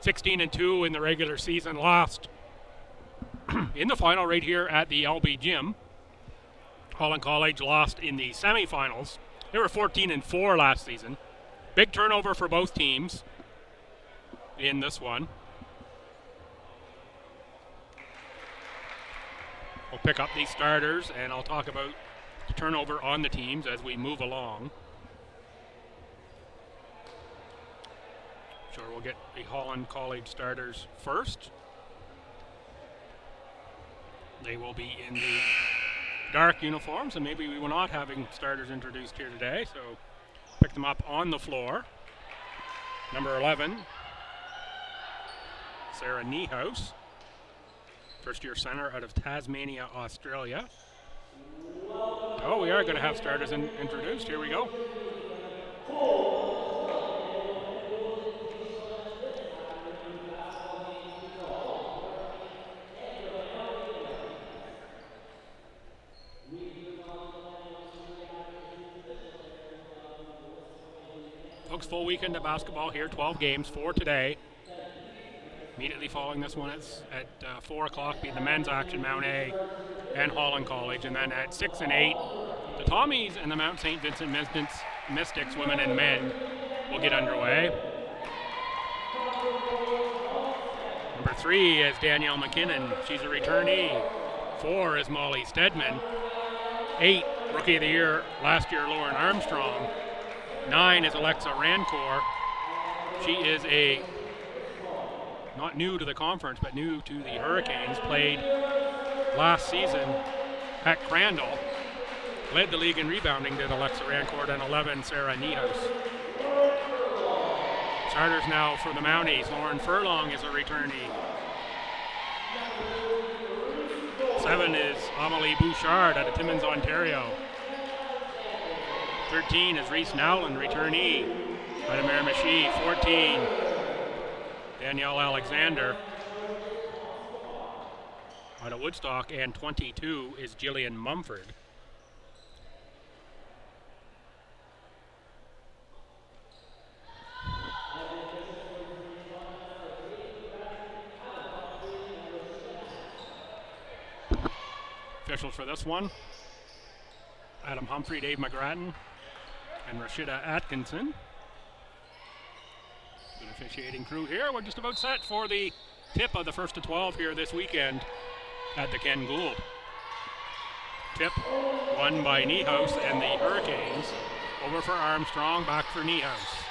16-2 in the regular season, lost in the final right here at the LB Gym. Holland College lost in the semifinals. They were 14-4 last season. Big turnover for both teams in this one. We'll pick up these starters, and I'll talk about the turnover on the teams as we move along. Sure, we'll get the Holland College starters first. They will be in the dark uniforms, and maybe we were not having starters introduced here today, so pick them up on the floor. Number 11, Sarah Niehaus, first-year center out of Tasmania, Australia. Oh, we are going to have starters introduced. Here we go. Folks, full weekend of basketball here, 12 games, 4 today. Immediately following this one, it's at 4 o'clock, be the men's action, Mount A and Holland College. And then at 6 and 8, the Tommies and the Mount St. Vincent Mystics, women and men, will get underway. Number 3 is Danielle McKinnon. She's a returnee. 4 is Molly Stedman. 8, Rookie of the Year last year, Lauren Armstrong. 9 is Alexa Rancourt. She is not new to the conference, but new to the Hurricanes. Played last season at Crandall. Led the league in rebounding, did Alexa Rancourt, and 11, Sarah Niehaus. Starters now for the Mounties. Lauren Furlong is a returnee. 7 is Amelie Bouchard out of Timmins, Ontario. 13 is Reese Nowlin, returnee out of Miramichi. 14, Danielle Alexander out of Woodstock. And 22 is Jillian Mumford. Officials for this one: Adam Humphrey, Dave McGrattan, and Rashida Atkinson. Good officiating crew here. We're just about set for the tip of the first to 12 here this weekend at the Ken Gould. Tip won by Niehaus and the Hurricanes. Over for Armstrong, back for Niehaus.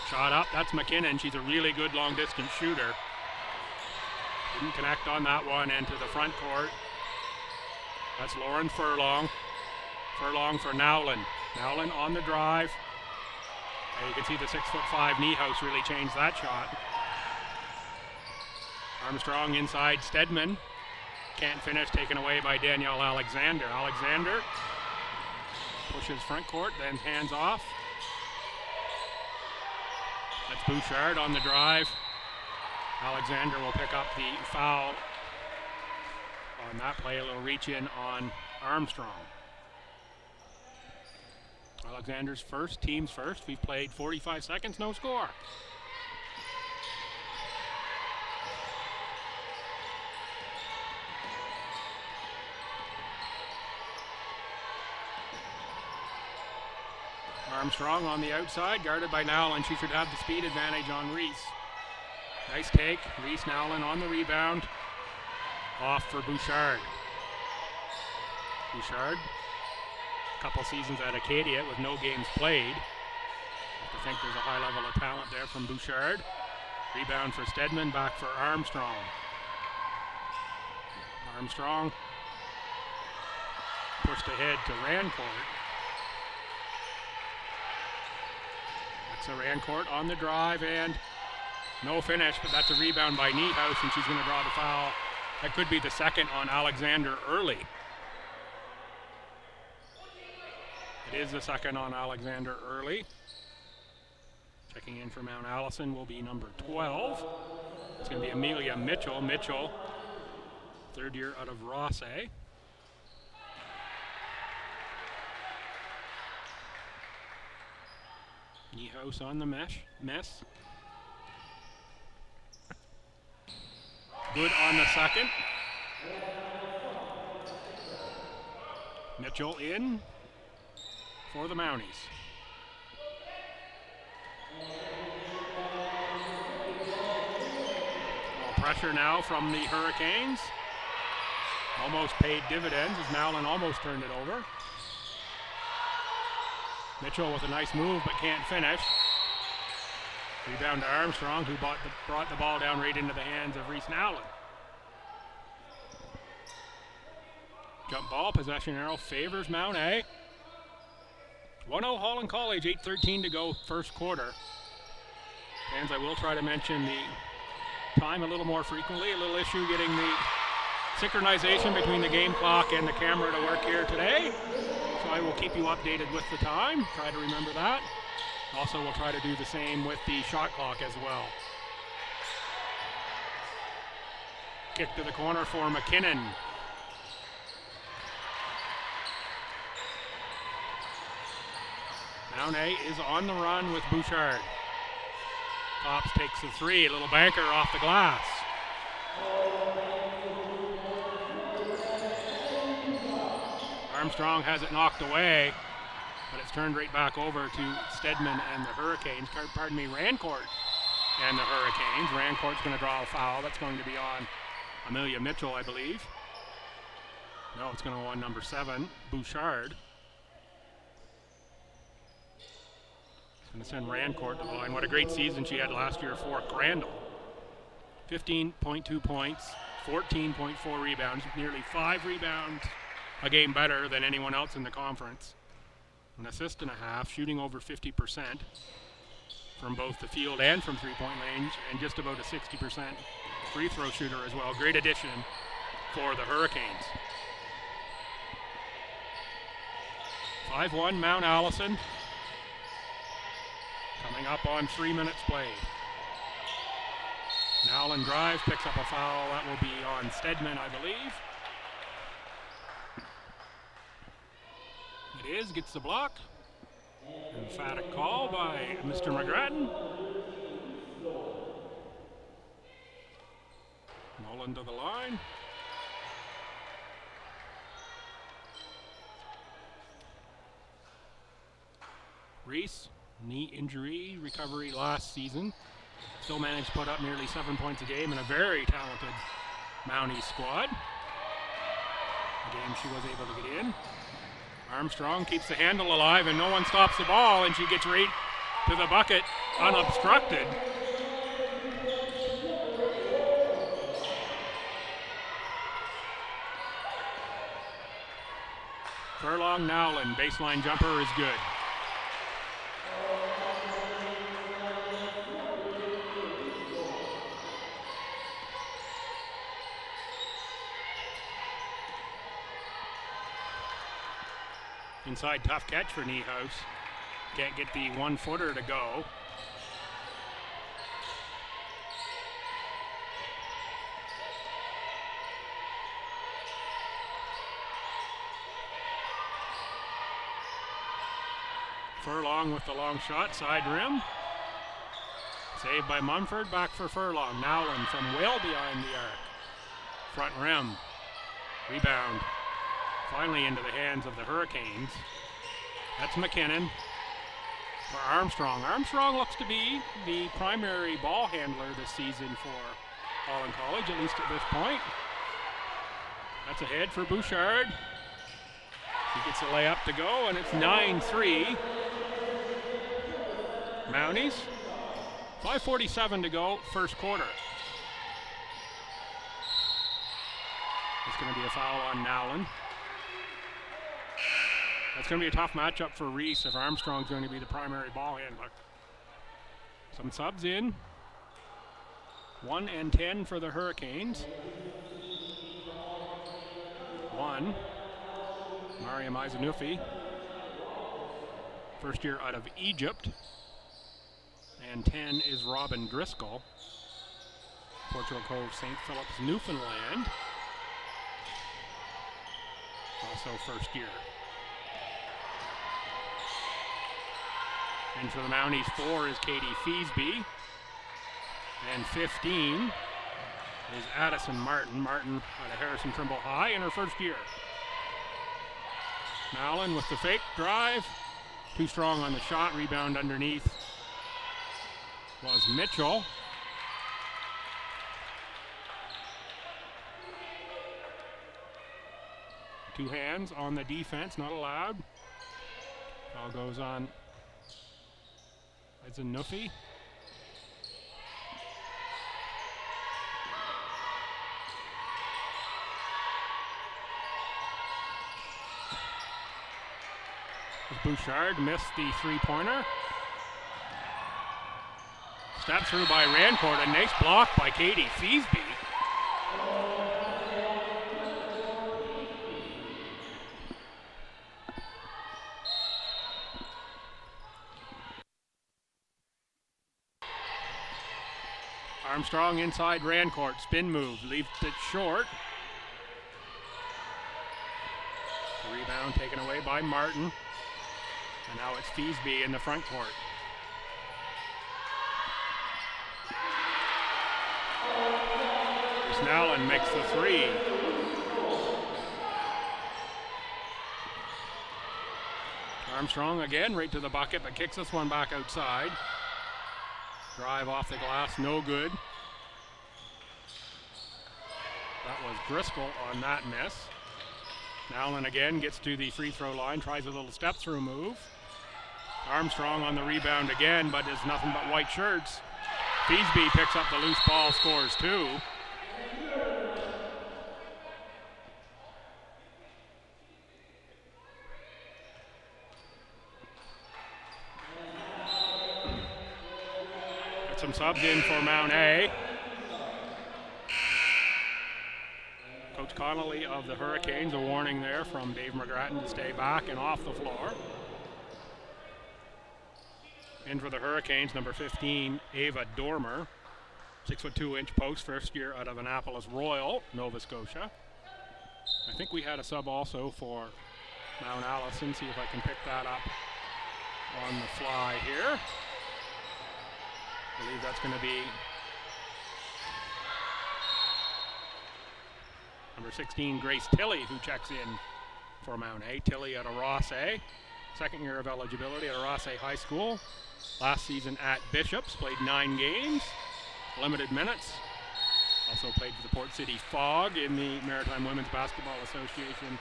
Shot up, that's McKinnon. She's a really good long distance shooter. Didn't connect on that one, and to the front court. That's Lauren Furlong. Furlong for Nowlin. Nowlin on the drive. And you can see the 6'5" Niehaus really changed that shot. Armstrong inside Stedman. Can't finish, taken away by Danielle Alexander. Alexander pushes front court, then hands off. That's Bouchard on the drive. Alexander will pick up the foul on that play, a little reach in on Armstrong. Alexander's first, team's first. We've played 45 seconds, no score. Armstrong on the outside, guarded by Nowlin. She should have the speed advantage on Reese. Nice take. Reese Nowlin on the rebound. Off for Bouchard. Bouchard, a couple seasons at Acadia with no games played. I think there's a high level of talent there from Bouchard. Rebound for Stedman, back for Armstrong. Armstrong pushed ahead to Rancourt. That's a Rancourt on the drive and no finish, but that's a rebound by Niehaus, and she's going to draw the foul. That could be the second on Alexander early. It is the second on Alexander early. Checking in for Mount Allison will be number 12. It's going to be Amelia Mitchell. Mitchell, third year out of Rossay. Niehaus on the miss. Good on the second. Mitchell in for the Mounties. Pressure now from the Hurricanes. Almost paid dividends as Nowlin almost turned it over. Mitchell with a nice move but can't finish. Rebound to Armstrong, who brought the ball down right into the hands of Reese Nowlin. Jump ball, possession arrow favors Mount A. 1-0 Holland College, 8:13 to go, first quarter. Fans, I will try to mention the time a little more frequently. A little issue getting the synchronization between the game clock and the camera to work here today. So I will keep you updated with the time. Try to remember that. Also, we'll try to do the same with the shot clock as well. Kick to the corner for McKinnon. Mount A is on the run with Bouchard. Tops takes the three, a little banker off the glass. Armstrong has it knocked away, but it's turned right back over to Stedman and the Hurricanes. Rancourt and the Hurricanes. Rancourt's going to draw a foul. That's going to be on Amelia Mitchell, I believe. No, it's going to go on number 7, Bouchard. Going to send Rancourt to the line. What a great season she had last year for Crandall. 15.2 points, 14.4 rebounds, nearly 5 rebounds a game better than anyone else in the conference. An assist and a half, shooting over 50% from both the field and from three-point range, and just about a 60% free throw shooter as well. Great addition for the Hurricanes. 5-1 Mount Allison. Coming up on 3 minutes played. Nowlin drives, picks up a foul. That will be on Stedman, I believe. It is, gets the block. Emphatic call by Mr. McGrattan. Nolan to the line. Reese, knee injury, recovery last season. Still managed to put up nearly 7 points a game in a very talented Mounties squad. A game she was able to get in. Armstrong keeps the handle alive and no one stops the ball, and she gets right to the bucket unobstructed. Furlong Nowlin, baseline jumper is good. Inside, tough catch for Niehaus. Can't get the one-footer to go. Furlong with the long shot, side rim. Saved by Mumford, back for Furlong. Nowlin from well behind the arc. Front rim. Rebound. Finally into the hands of the Hurricanes. That's McKinnon for Armstrong. Armstrong looks to be the primary ball handler this season for Holland College, at least at this point. That's ahead for Bouchard. He gets a layup to go, and it's 9-3. Mounties. 5:47 to go, first quarter. It's going to be a foul on Nowlin. That's going to be a tough matchup for Reese if Armstrong's going to be the primary ball handler. Some subs in. 1 and 10 for the Hurricanes. 1, Mariam Izanufi, first year out of Egypt. And 10 is Robin Driscoll, Portugal Cove, St. Philip's, Newfoundland. Also first year. And for the Mounties, 4 is Katie Feesby. And 15 is Addison Martin. Martin out of Harrison Trimble High in her first year. Mallon with the fake drive. Too strong on the shot. Rebound underneath was Mitchell. Two hands on the defense, not allowed. Foul goes on. It's a Nuffy. Bouchard missed the three-pointer. Step through by Rancourt. A nice block by Katie Feesby. Armstrong inside Rancourt. Spin move. Leaves it short. Rebound taken away by Martin. And now it's Feesby in the front court. Snellen makes the three. Armstrong again right to the bucket, but kicks this one back outside. Drive off the glass, no good. That was Driscoll on that miss. Nowlin again gets to the free throw line, tries a little step through move. Armstrong on the rebound again, but is nothing but white shirts. Feesby picks up the loose ball, scores two. Get some subs in for Mount A. Coach Connolly of the Hurricanes, a warning there from Dave McGrattan to stay back and off the floor. In for the Hurricanes, number 15, Ava Dormer. 6'2" post, first year out of Annapolis Royal, Nova Scotia. I think we had a sub also for Mount Allison. See if I can pick that up on the fly here. I believe that's going to be number 16, Grace Tilley, who checks in for Mount A. Tilley out of Ross A. Second year of eligibility at Ross A High School. Last season at Bishops, played 9 games, limited minutes. Also played for the Port City Fog in the Maritime Women's Basketball Association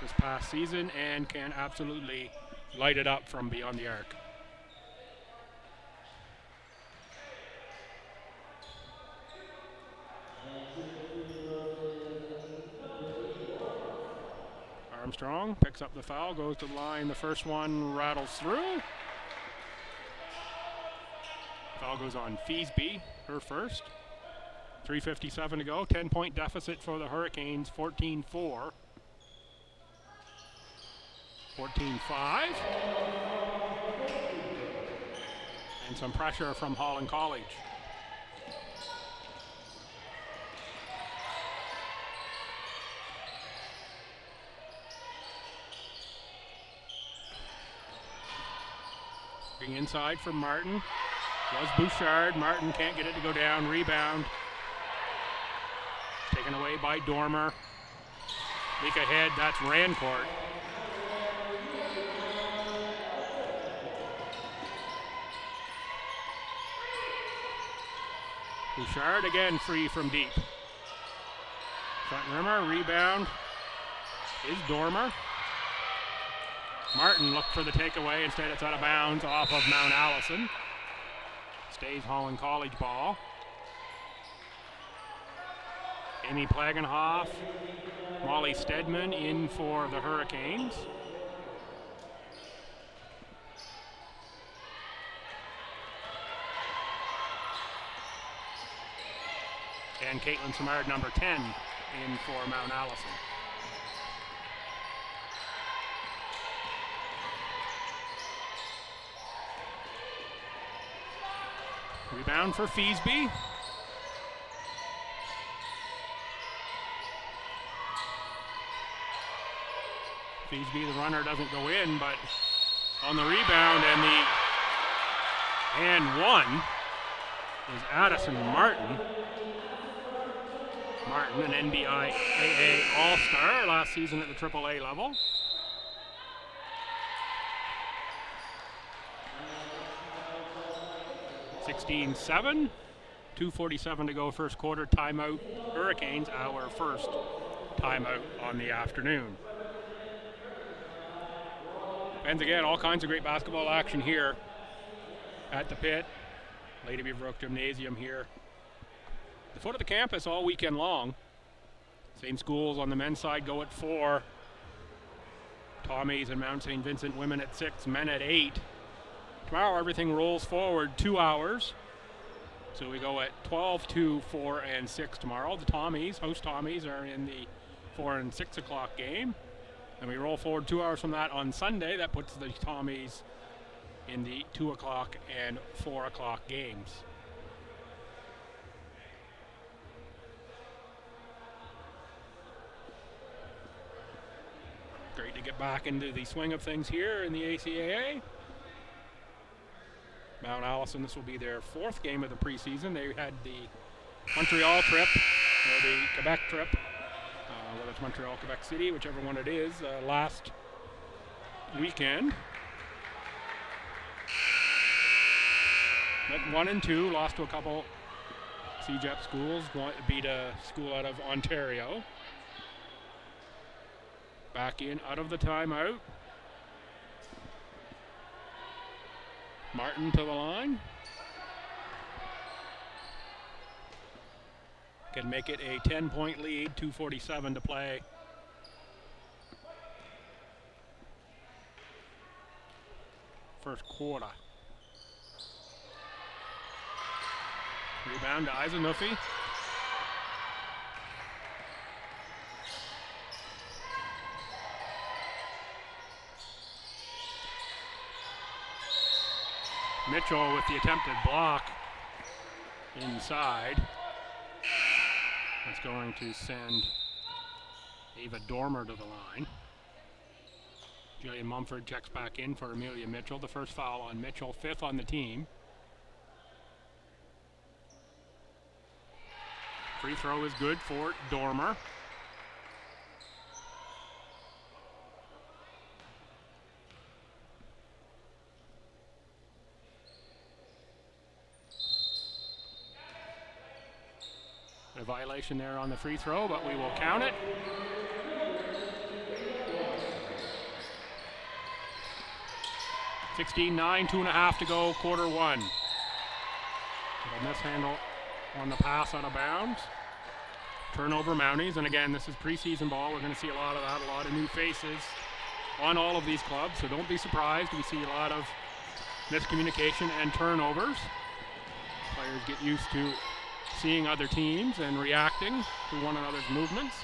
this past season and can absolutely light it up from beyond the arc. Armstrong picks up the foul, goes to the line. The first one rattles through. Foul goes on Feesby, her first. 3:57 to go, 10-point deficit for the Hurricanes, 14-4. 14-5. And some pressure from Holland College. Looking inside for Martin. Was Bouchard. Martin can't get it to go down. Rebound. Taken away by Dormer. Leak ahead. That's Rancourt. Bouchard again free from deep. Front rimmer. Rebound is Dormer. Martin looked for the takeaway. Instead, it's out of bounds off of Mount Allison. Stays Holland College ball. Amy Plagenhoff, Molly Stedman in for the Hurricanes. And Caitlin Samard, number 10, in for Mount Allison. Rebound for Feesby. Feesby, the runner, doesn't go in, but on the rebound, and the And one is Addison Martin. Martin, an NBIAA All-Star last season at the AAA level. (16-7). 2:47 to go first quarter. Timeout, Hurricanes, our first timeout on the afternoon. And again, all kinds of great basketball action here at the pit. Lady Beaverbrook Gymnasium here. The foot of the campus all weekend long. Same schools on the men's side go at 4. Tommies and Mount St. Vincent women at 6, men at 8. Tomorrow everything rolls forward 2 hours. So we go at 12, 2, 4, and 6 tomorrow. The Tommies, host Tommies, are in the 4 and 6 o'clock game. And we roll forward 2 hours from that on Sunday. That puts the Tommies in the 2 o'clock and 4 o'clock games. Great to get back into the swing of things here in the ACAA. Mount Allison, this will be their 4th game of the preseason. They had the Montreal trip, or the Quebec trip, whether it's Montreal, Quebec City, whichever one it is, last weekend. Went 1 and 2, lost to a couple CJEP schools, beat a school out of Ontario. Back in out of the timeout. Martin to the line. Can make it a 10-point lead, 2:47 to play. First quarter. Rebound to Isanufi. Mitchell with the attempted block inside. That's going to send Ava Dormer to the line. Jillian Mumford checks back in for Amelia Mitchell. The first foul on Mitchell, 5th on the team. Free throw is good for Dormer. A violation there on the free throw, but we will count it. (16-9), 2.5 to go, quarter 1. A mishandle on the pass out of bounds. Turnover Mounties, and again, this is preseason ball. We're going to see a lot of that, a lot of new faces on all of these clubs, so don't be surprised. We see a lot of miscommunication and turnovers. Players get used to seeing other teams and reacting to one another's movements.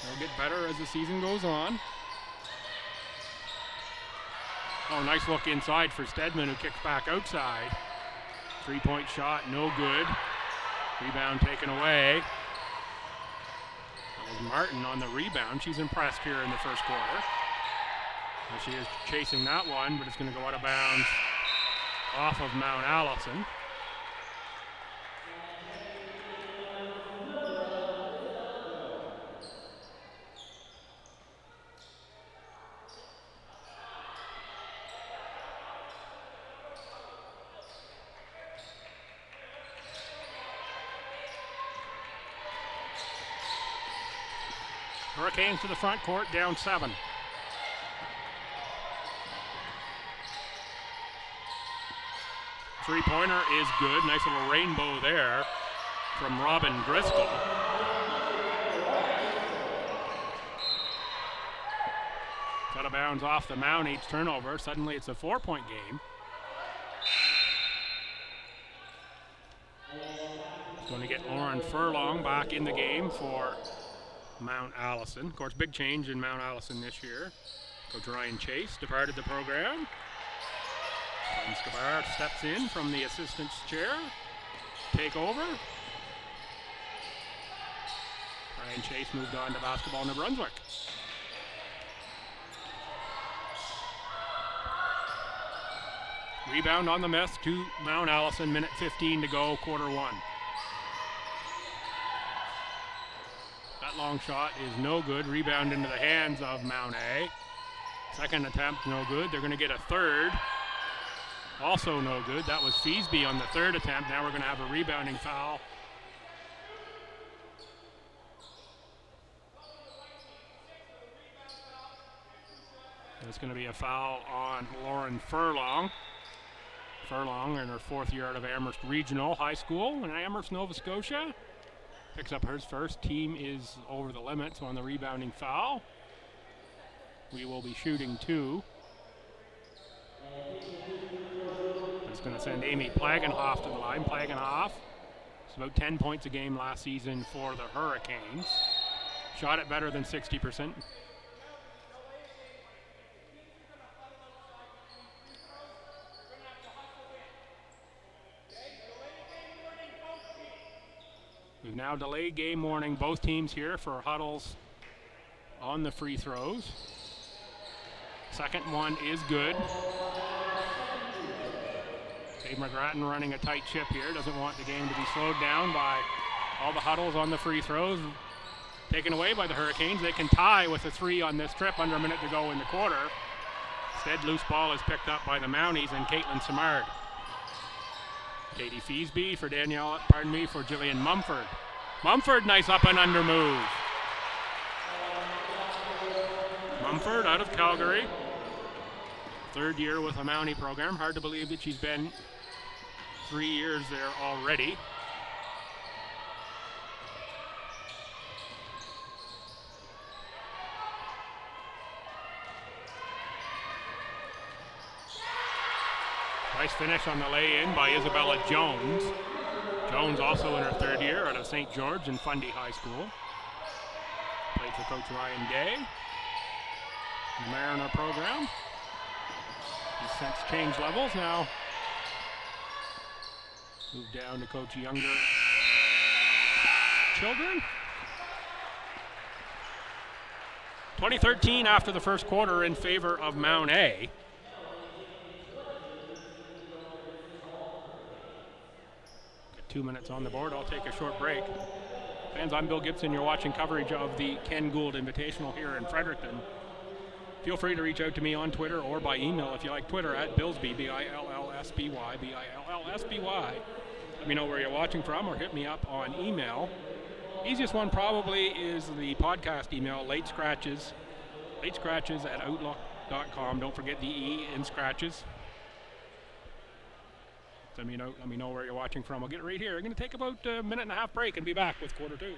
They'll get better as the season goes on. Oh, nice look inside for Stedman, who kicks back outside. 3-point shot, no good. Rebound taken away. That was Martin on the rebound. She's impressed here in the first quarter. And she is chasing that one, but it's going to go out of bounds off of Mount Allison. Hurricanes to the front court, down 7. Three-pointer is good. Nice little rainbow there from Robin Driscoll. Out of bounds off the Mounties turnover. Suddenly it's a 4-point game. It's going to get Lauren Furlong back in the game for Mount Allison. Of course, big change in Mount Allison this year. Coach Ryan Chase departed the program. And Scabar steps in from the assistant's chair. Take over. Ryan Chase moved on to basketball New Brunswick. Rebound on the miss to Mount Allison, minute 15 to go, quarter one. That long shot is no good. Rebound into the hands of Mount A. Second attempt, no good. They're going to get a third. Also no good. That was Feasby on the third attempt. Now we're going to have a rebounding foul. It's going to be a foul on Lauren Furlong. Furlong in her fourth year out of Amherst Regional High School in Amherst, Nova Scotia. Picks up hers first. Team is over the limit, so on the rebounding foul, we will be shooting two. That's going to send Amy Plagenhoff to the line. Plagenhoff, it's about 10 points a game last season for the Hurricanes. Shot it better than 60%. We've now delayed game warning both teams here for huddles on the free throws. Second one is good. Dave McGrattan running a tight ship here. Doesn't want the game to be slowed down by all the huddles on the free throws taken away by the Hurricanes. They can tie with a three on this trip under a minute to go in the quarter. Instead, loose ball is picked up by the Mounties and Caitlin Simard. Katie Feasby for for Jillian Mumford. Mumford, nice up and under move. Mumford out of Calgary. Third year with a Mountie program. Hard to believe that she's been 3 years there already. Nice finish on the lay-in by Isabella Jones. Jones also in her third year out of St. George and Fundy High School. Played for Coach Ryan Day, the Mariner program. He's since changed levels now. Moved down to coach younger children. 2013 after the first quarter in favor of Mount A. Got 2 minutes on the board. I'll take a short break. Fans, I'm Bill Gibson. You're watching coverage of the Ken Gould Invitational here in Fredericton. Feel free to reach out to me on Twitter or by email if you like Twitter at Billsby, B-I-L-L-S-B-Y, B-I-L-L-S-B-Y. Let me know where you're watching from or hit me up on email. Easiest one probably is the podcast email, late scratches at outlook.com. Don't forget the E in scratches. Let me know where you're watching from. I'll get it right here. I'm going to take about a minute and a half break and be back with quarter two.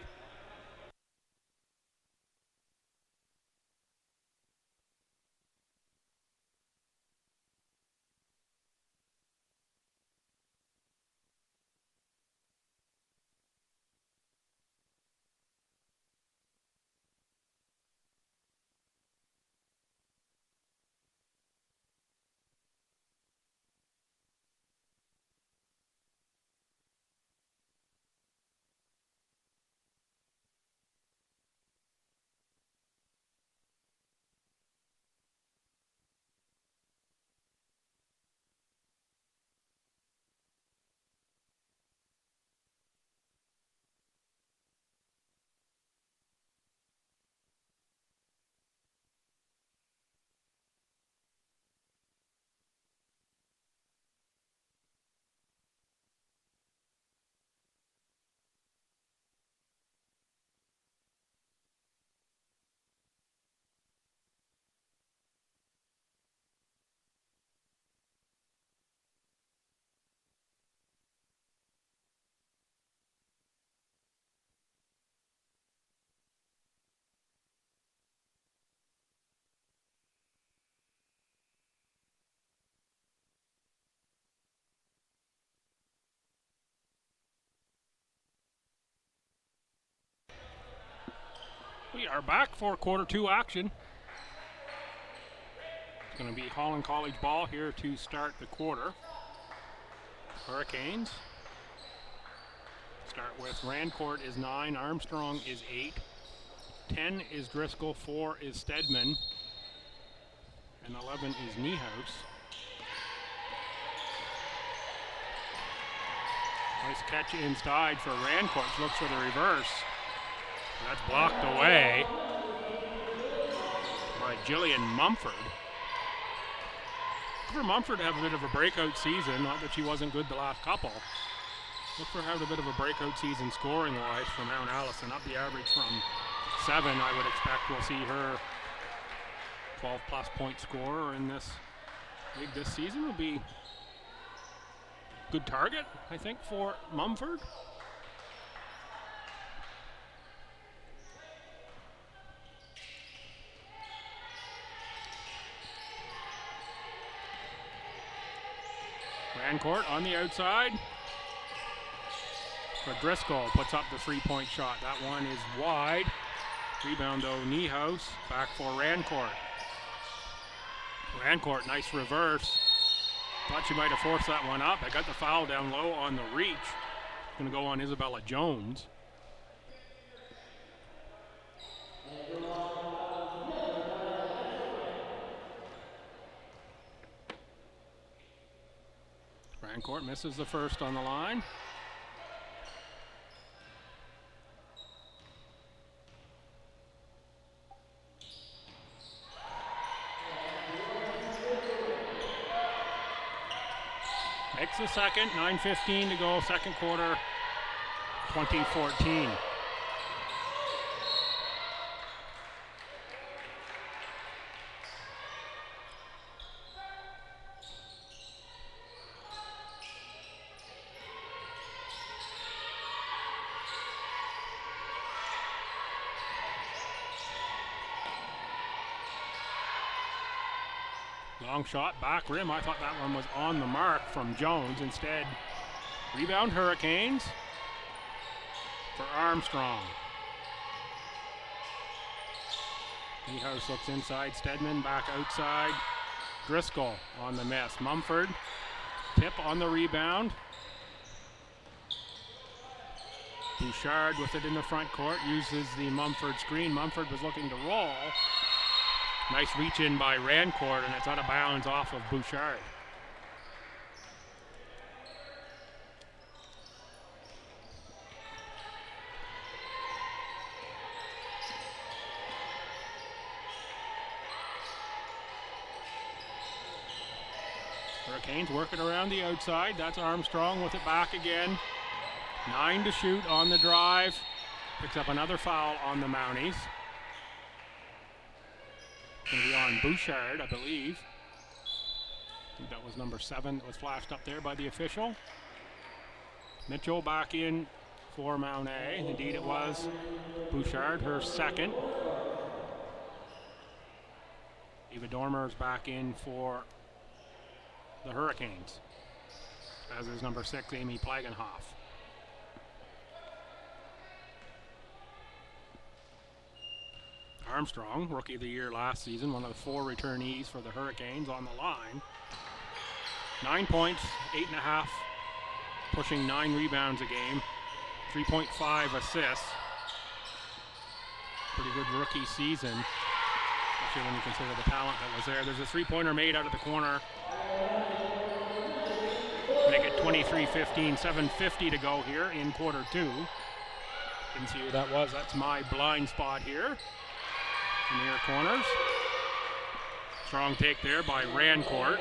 We are back for quarter two action. It's going to be Holland College ball here to start the quarter. Hurricanes start with Rancourt is 9, Armstrong is 8, 10 is Driscoll, 4 is Stedman, and 11 is Niehaus. Nice catch inside for Rancourt. Looks for the reverse. That's blocked away by Jillian Mumford. Look for Mumford to have a bit of a breakout season. Not that she wasn't good the last couple. Look for having a bit of a breakout season scoring-wise for Mount Allison. Up the average from 7. I would expect we'll see her 12-plus point scorer in this league this season. Will be good target, I think, for Mumford. Rancourt on the outside. But Driscoll puts up the three-point shot. That one is wide. Rebound though, Niehaus. Back for Rancourt. Rancourt, nice reverse. Thought she might have forced that one up. I got the foul down low on the reach. Going to go on Isabella Jones. Rancourt misses the first on the line. Makes the second, 9:15 to go, second quarter, 2014. Long shot, back rim. I thought that one was on the mark from Jones. Instead, rebound Hurricanes for Armstrong. Niehaus looks inside. Stedman back outside. Driscoll on the miss. Mumford, tip on the rebound. Bouchard with it in the front court. Uses the Mumford screen. Mumford was looking to roll. Nice reach in by Rancourt, and it's out of bounds off of Bouchard. Hurricanes working around the outside. That's Armstrong with it back again. 9 to shoot on the drive. Picks up another foul on the Mounties. Going to be on Bouchard, I believe. I think that was number 7 that was flashed up there by the official. Mitchell back in for Mount A. Indeed, it was Bouchard, her second. Eva Dormer's back in for the Hurricanes, as is number 6, Amy Plagenhoff. Armstrong, Rookie of the Year last season, one of the 4 returnees for the Hurricanes on the line. 9 points, 8.5, pushing 9 rebounds a game, 3.5 assists. Pretty good rookie season, especially when you consider the talent that was there. There's a three-pointer made out of the corner. Make it 23-15, 7:50 to go here in quarter 2. Didn't see who that was. That's my blind spot here. In the near corners. Strong take there by Rancourt.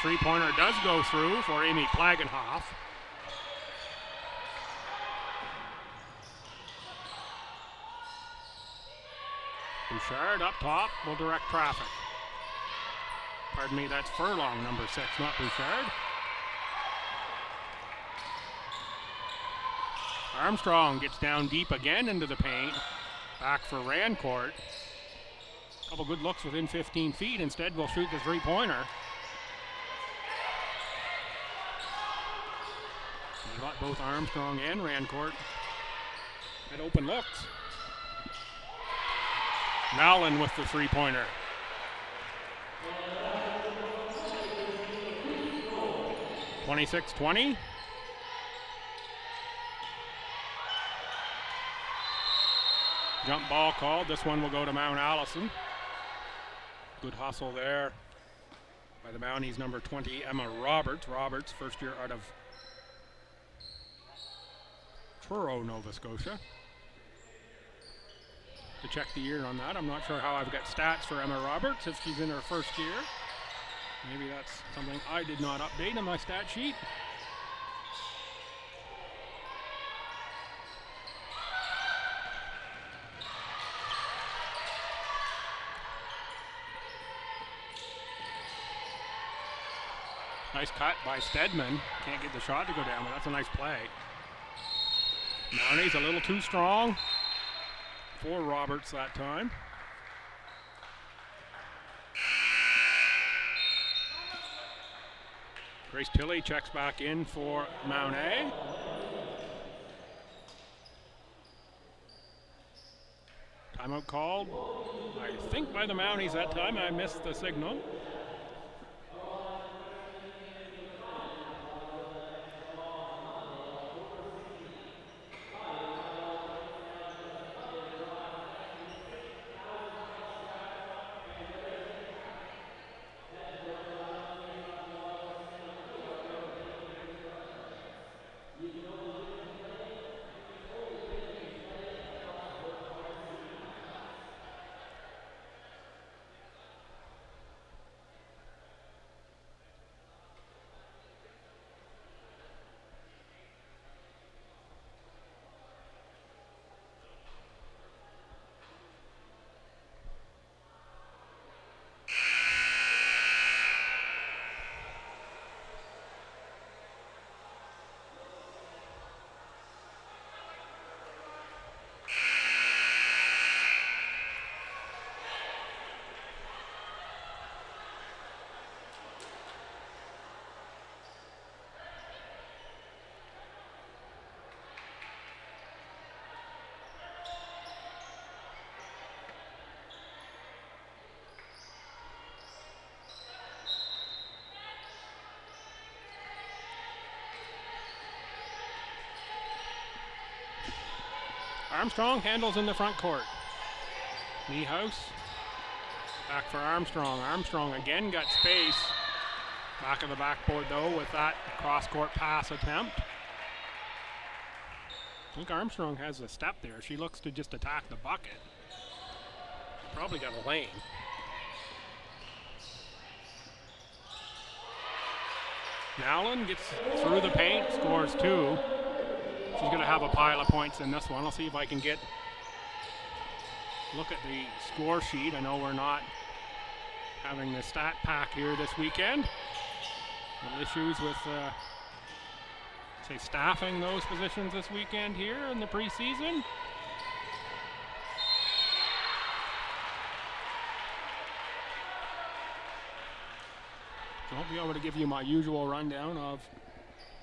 Three-pointer does go through for Amy Plagenhoff. Bouchard up top will direct traffic. Pardon me, that's Furlong, number 6, not Bouchard. Armstrong gets down deep again into the paint. Back for Rancourt. Couple good looks within 15 feet. Instead, we'll shoot the three-pointer. Got both Armstrong and Rancourt at open looks. Nowlin with the three-pointer. (26-20). Jump ball called. This one will go to Mount Allison. Good hustle there by the Mounties, number 20, Emma Roberts. Roberts, first year out of Truro, Nova Scotia. To check the year on that, I'm not sure how I've got stats for Emma Roberts if she's in her first year. Maybe that's something I did not update on my stat sheet. Nice cut by Stedman. Can't get the shot to go down, but that's a nice play. Mounties a little too strong for Roberts that time. Grace Tilley checks back in for Mount A. Timeout called, I think, by the Mounties that time. I missed the signal. Armstrong handles in the front court. Niehaus back for Armstrong. Armstrong again got space. Back of the backboard though with that cross-court pass attempt. I think Armstrong has a step there. She looks to just attack the bucket. Probably got a lane. Nowlin gets through the paint, scores two. She's going to have a pile of points in this one. I'll see if I can look at the score sheet. I know we're not having the stat pack here this weekend. Little issues with, staffing those positions this weekend here in the preseason. I won't be able to give you my usual rundown of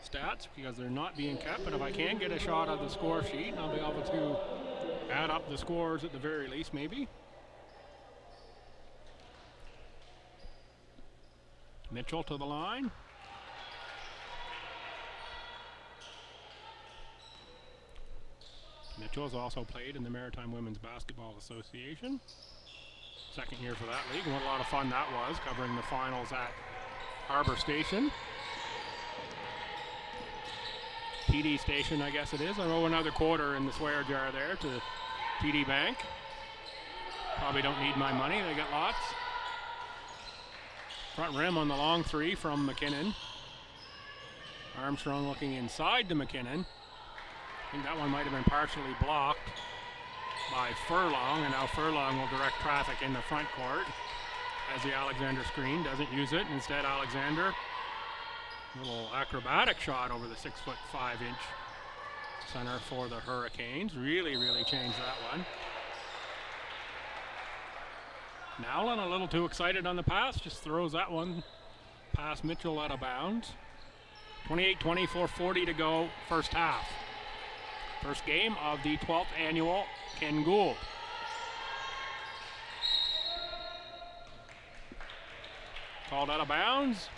stats because they're not being kept, but if I can get a shot of the score sheet, I'll be able to add up the scores at the very least, maybe. Mitchell to the line. Mitchell has also played in the Maritime Women's Basketball Association. Second year for that league. What a lot of fun that was, covering the finals at Harbor Station. TD Station, I guess it is. I owe another quarter in the swear jar there to TD Bank. Probably don't need my money. They got lots. Front rim on the long three from McKinnon. Armstrong looking inside to McKinnon. I think that one might have been partially blocked by Furlong, and now Furlong will direct traffic in the front court as the Alexander screen doesn't use it. Instead, Alexander, little acrobatic shot over the 6'5" center for the Hurricanes. Really changed that one. Nowlin a little too excited on the pass, just throws that one past Mitchell out of bounds. 28-20, 4:40 to go, first half. First game of the 12th annual Ken Gould. Called out of bounds.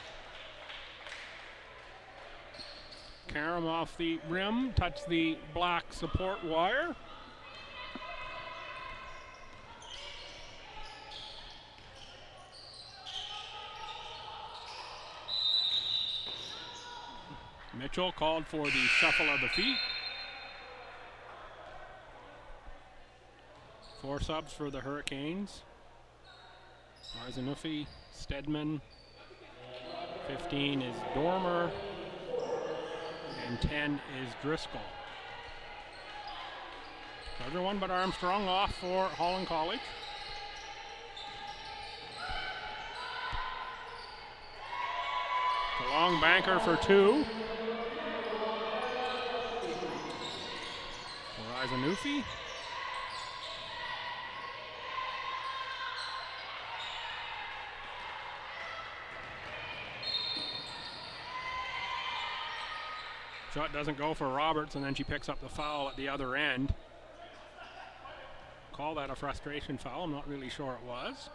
Karam off the rim, touched the black support wire. Mitchell called for the shuffle of the feet. 4 subs for the Hurricanes. Arzanufi, Stedman. 15 is Dormer. And 10 is Driscoll. Everyone but Armstrong off for Holland College. The long banker for 2. Arzanufi. Shot doesn't go for Roberts, and then she picks up the foul at the other end. Call that a frustration foul. I'm not really sure it was.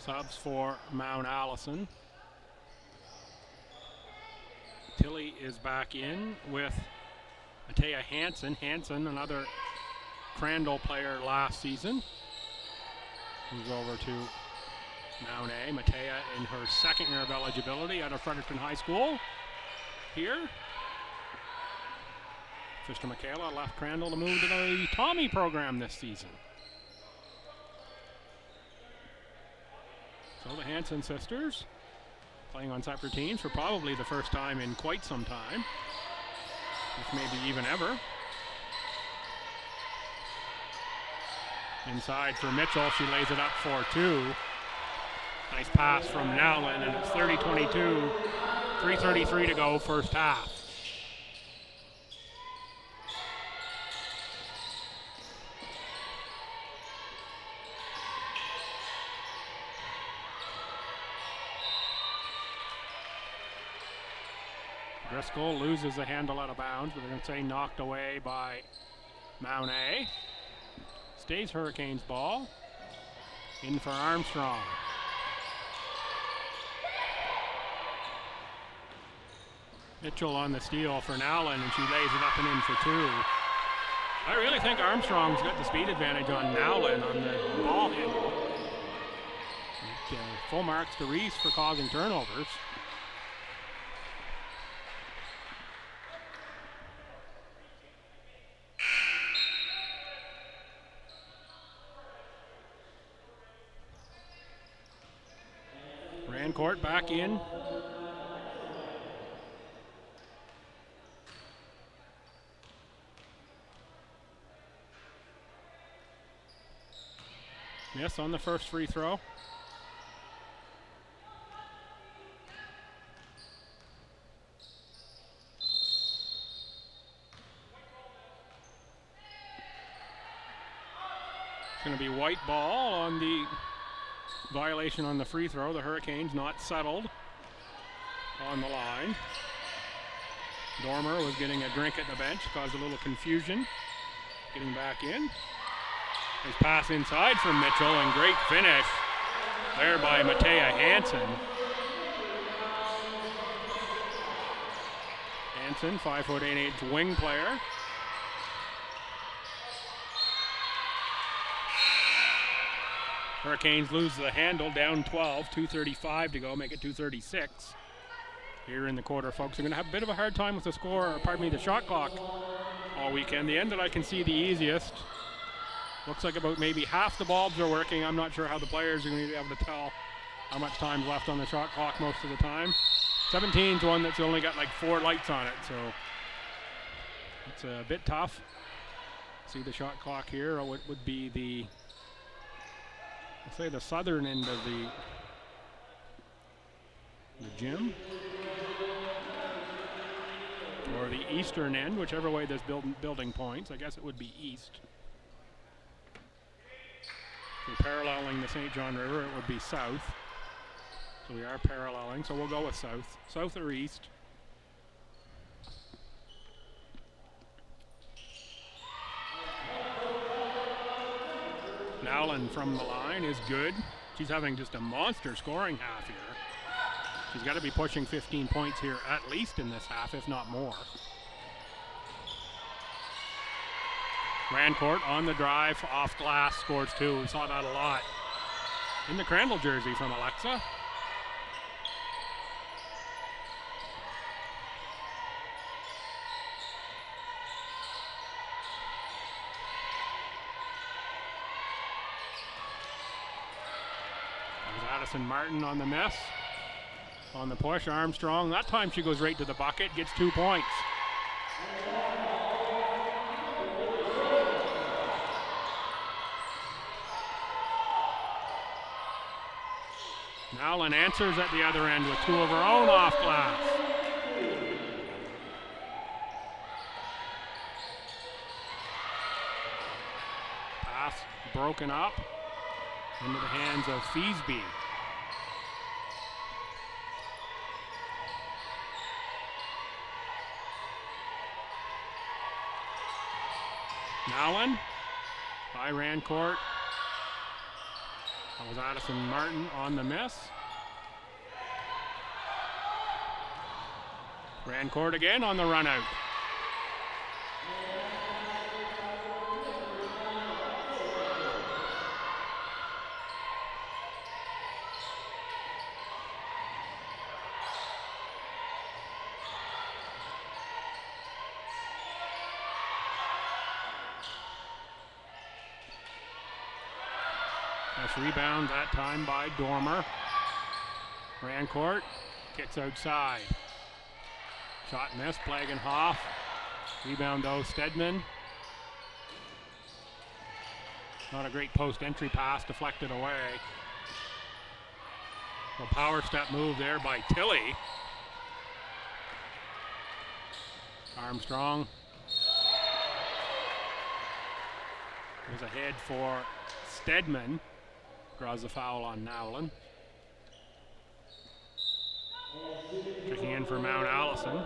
Subs for Mount Allison. Tilly is back in with Matea Hansen. Hansen, another Crandall player last season. Moves over to Mount A. Matea in her second year of eligibility out of Fredericton High School. Here. Sister Michaela left Crandall to move to the Tommy program this season. So the Hansen sisters playing on separate teams for probably the first time in quite some time, if maybe even ever. Inside for Mitchell, she lays it up for 2. Nice pass from Nowlin, and it's 30-22, 3:33 to go, first half. Driscoll loses the handle out of bounds, but they're going to say knocked away by Mount A. Stays Hurricanes ball. In for Armstrong. Mitchell on the steal for Nowlin, and she lays it up and in for 2. I really think Armstrong's got the speed advantage on Nowlin on the ball handle. Full marks to Reese for causing turnovers. Rancourt back in. Miss on the first free throw. It's going to be white ball on the violation on the free throw. The Hurricanes not settled on the line. Dormer was getting a drink at the bench, caused a little confusion. Getting back in. Nice pass inside from Mitchell, and great finish there by Matea Hansen. Hansen, 5'8" wing player. Hurricanes lose the handle, down 12, 2:35 to go, make it 2:36. Here in the quarter, folks are going to have a bit of a hard time with the score, the shot clock all weekend. The end that I can see the easiest. Looks like about maybe half the bulbs are working. I'm not sure how the players are going to be able to tell how much time's left on the shot clock most of the time. 17's one that's only got like 4 lights on it, so it's a bit tough. See the shot clock here. What would be the, let's say, the southern end of the gym, or the eastern end, whichever way there's building points. I guess it would be east. So paralleling the St. John River, it would be south. So we are paralleling, so we'll go with south. South or east. Dowling from the line is good. She's having just a monster scoring half here. She's got to be pushing 15 points here at least in this half, if not more. Rancourt on the drive, off glass, scores 2. We saw that a lot in the Crandall jersey from Alexa. Addison Martin on the miss. On the push, Armstrong. That time she goes right to the bucket, gets 2 points. Nowlin answers at the other end with 2 of her own off glass. Pass broken up into the hands of Feasby. Nowlin by Rancourt. That was Addison Martin on the miss. Rancourt again on the run out. Nice rebound that time by Dormer. Rancourt kicks outside. Shot missed, Plagenhoff. Rebound though, Stedman. Not a great post-entry pass, deflected away. A power step move there by Tilly. Armstrong was ahead for Stedman. Draws the foul on Nowlin. Checking in for Mount Allison.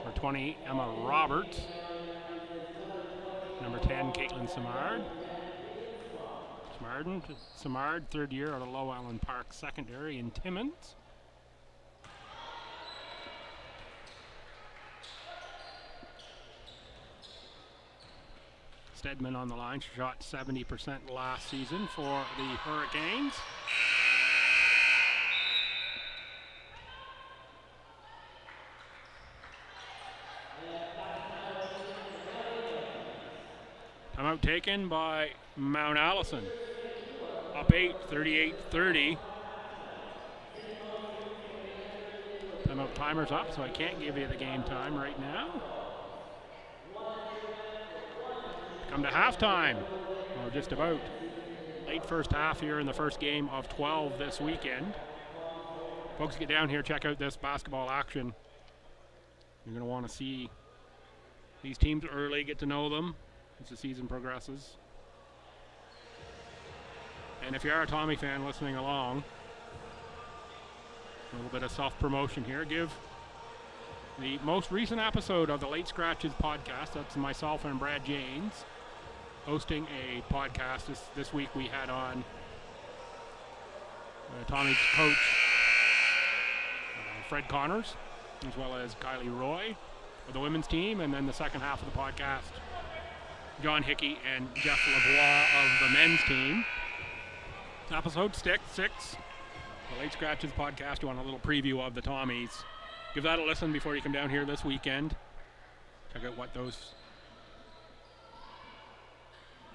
For 20, Emma Roberts. Number 10, Caitlin Simard. Simard, third year out of Low Island Park Secondary in Timmins. Stedman on the line. She shot 70% last season for the Hurricanes. Timeout taken by Mount Allison. Up 8, 38-30. Timeout timer's up, so I can't give you the game time right now. Come to halftime. Well, just about. Late first half here in the first game of 12 this weekend. Folks, get down here, check out this basketball action. You're going to want to see these teams early, get to know them as the season progresses. And if you are a Tommy fan listening along, a little bit of self-promotion here. Give the most recent episode of the Late Scratches podcast, that's myself and Brad Janes, hosting a podcast. This week we had on Tommy's coach, Fred Connors, as well as Kylie Roy of the women's team, and then the second half of the podcast, John Hickey and Jeff Lavoie of the men's team. Episode 6, the Late Scratches podcast. You want a little preview of the Tommies. Give that a listen before you come down here this weekend. Check out what those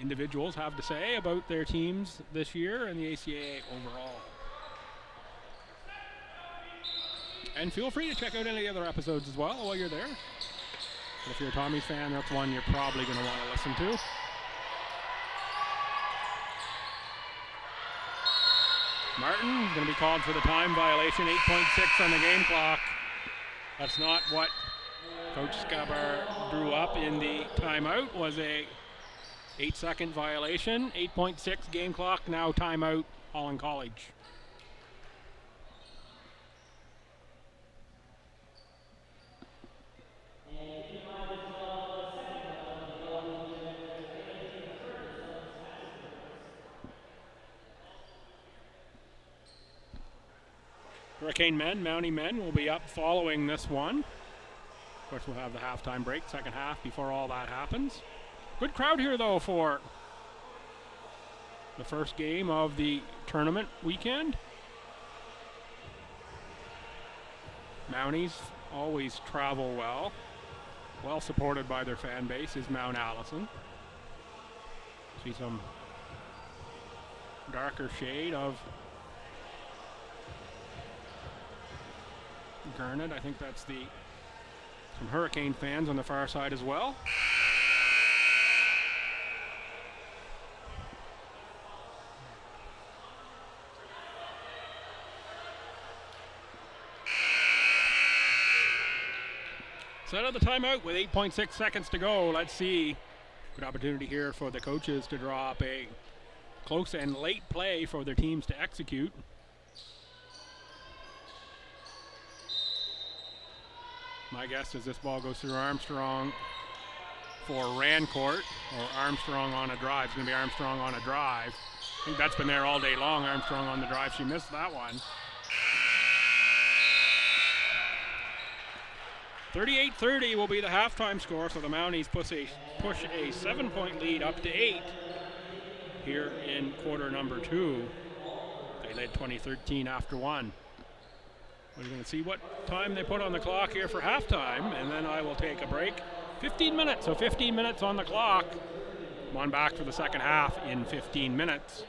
individuals have to say about their teams this year and the ACAA overall. And feel free to check out any other episodes as well while you're there. But if you're a Tommies fan, that's one you're probably going to want to listen to. Martin is going to be called for the time violation, 8.6 on the game clock. That's not what Coach Scabar drew up in the timeout. Was a 8-second violation, 8.6 game clock, now timeout, Holland College. Hurricane men, Mountie men will be up following this one. Of course, we'll have the halftime break, second half, before all that happens. Good crowd here, though, for the first game of the tournament weekend. Mounties always travel well. Well supported by their fan base is Mount Allison. See some darker shade of garnet. I think that's some Hurricane fans on the far side as well. Set of the timeout with 8.6 seconds to go. Let's see. Good opportunity here for the coaches to draw up a close and late play for their teams to execute. My guess is this ball goes through Armstrong for Rancourt, or Armstrong on a drive. It's going to be Armstrong on a drive. I think that's been there all day long. Armstrong on the drive. She missed that one. 38-30 will be the halftime score, so the Mounties push a 7-point lead up to 8 here in quarter number 2. They led 20-13 after 1. We're going to see what time they put on the clock here for halftime, and then I will take a break. 15 minutes, so 15 minutes on the clock. Come on back for the second half in 15 minutes.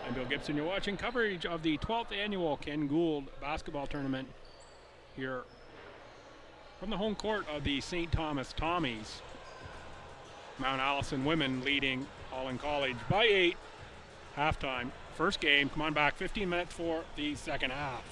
I'm Bill Gibson. You're watching coverage of the 12th annual Ken Gould basketball tournament here from the home court of the St. Thomas Tommies. Mount Allison women leading Holland College by 8. Halftime, first game. Come on back, 15 minutes for the second half.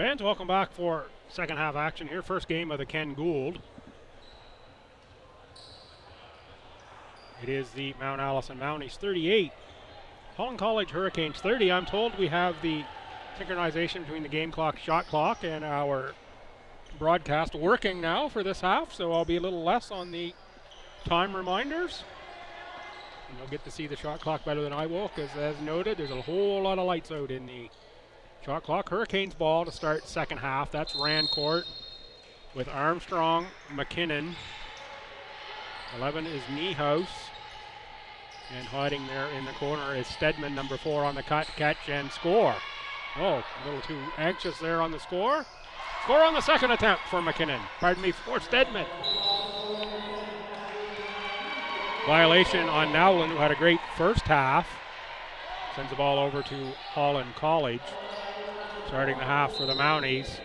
Fans, welcome back for second half action here. First game of the Ken Gould. It is the Mount Allison Mounties 38. Holland College Hurricanes 30. I'm told we have the synchronization between the game clock, shot clock, and our broadcast working now for this half, so I'll be a little less on the time reminders. And you'll get to see the shot clock better than I will, because as noted, there's a whole lot of lights out in the shot clock. Hurricanes ball to start second half. That's Rancourt with Armstrong, McKinnon. 11 is Niehaus. And hiding there in the corner is Stedman, number 4 on the cut, catch, and score. Oh, a little too anxious there on the score. Score on the second attempt for McKinnon. Pardon me, for Stedman. Violation on Nowlin, who had a great first half. Sends the ball over to Holland College. Starting the half for the Mounties.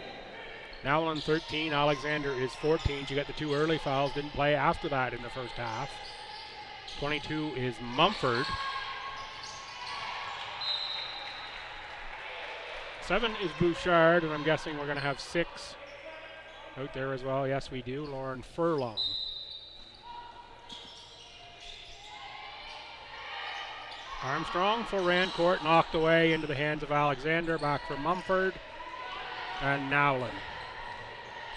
Nowlin 13, Alexander is 14. She got the 2 early fouls, didn't play after that in the first half. 22 is Mumford. 7 is Bouchard, and I'm guessing we're going to have 6 out there as well. Yes, we do. Lauren Furlong. Armstrong for Rancourt, knocked away into the hands of Alexander. Back for Mumford and Nowlin.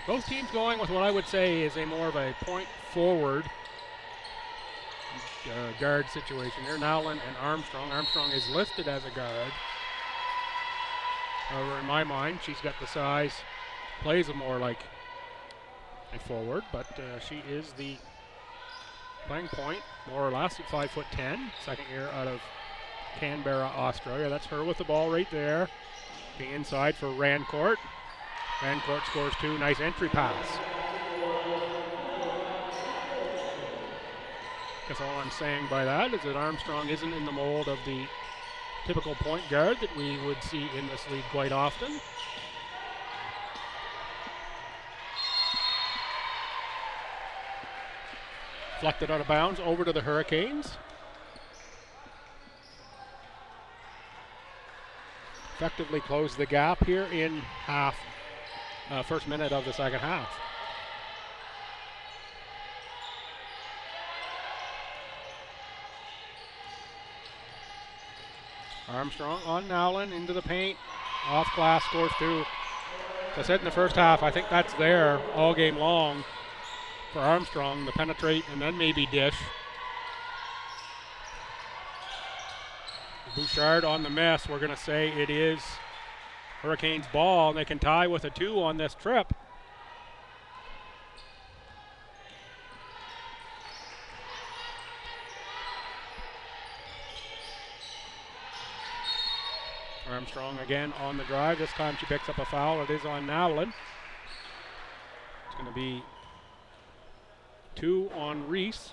Both teams going with what I would say is a more of a point forward guard situation here. Nowlin and Armstrong. Armstrong is listed as a guard. However, in my mind, she's got the size, plays a more like a forward, but she is the playing point, more or less, at 5'10", second year out of Canberra, Australia. That's her with the ball right there. Being inside for Rancourt. Rancourt scores 2, nice entry pass. Guess all I'm saying by that is that Armstrong isn't in the mold of the typical point guard that we would see in this league quite often. Deflected out of bounds over to the Hurricanes. Effectively closed the gap here in first minute of the second half. Armstrong on Nowlin into the paint. Off glass, scores 2. As I said in the first half, I think that's there all game long for Armstrong to penetrate and then maybe dish. Bouchard on the miss. We're going to say it is Hurricanes ball, and they can tie with a 2 on this trip. Armstrong again on the drive. This time she picks up a foul. It is on Nowlin. It's going to be 2 on Reese.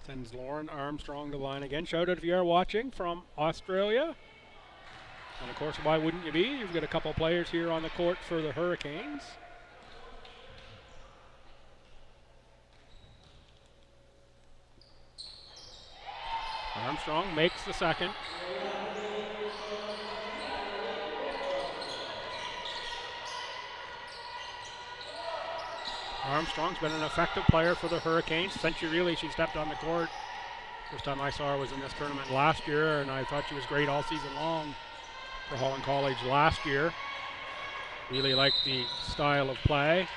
Sends Lauren Armstrong to the line again. Shout out if you are watching from Australia. And of course, why wouldn't you be? You've got a couple players here on the court for the Hurricanes. Armstrong makes the second. Armstrong's been an effective player for the Hurricanes. Since she stepped on the court. First time I saw her was in this tournament last year, and I thought she was great all season long for Holland College last year. Really liked the style of play.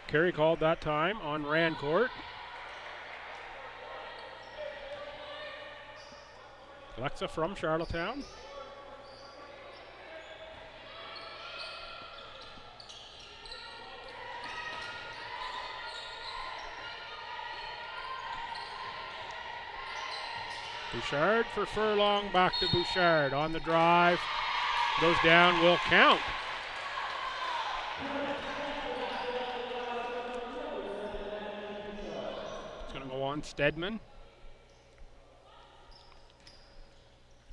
Carey called that time on Rancourt. Alexa from Charlottetown. Bouchard for Furlong, back to Bouchard on the drive. Goes down, will count. It's going to go on Stedman.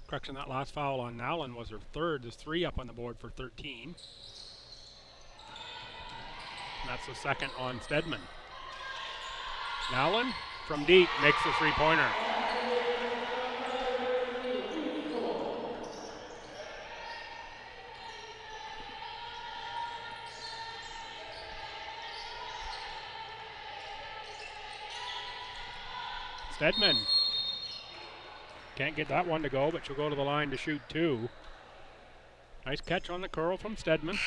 Correction, that last foul on Nowlin was her third. There's 3 up on the board for 13. And that's the second on Stedman. Nowlin from deep makes the 3-pointer. Stedman can't get that one to go, but she'll go to the line to shoot 2. Nice catch on the curl from Stedman.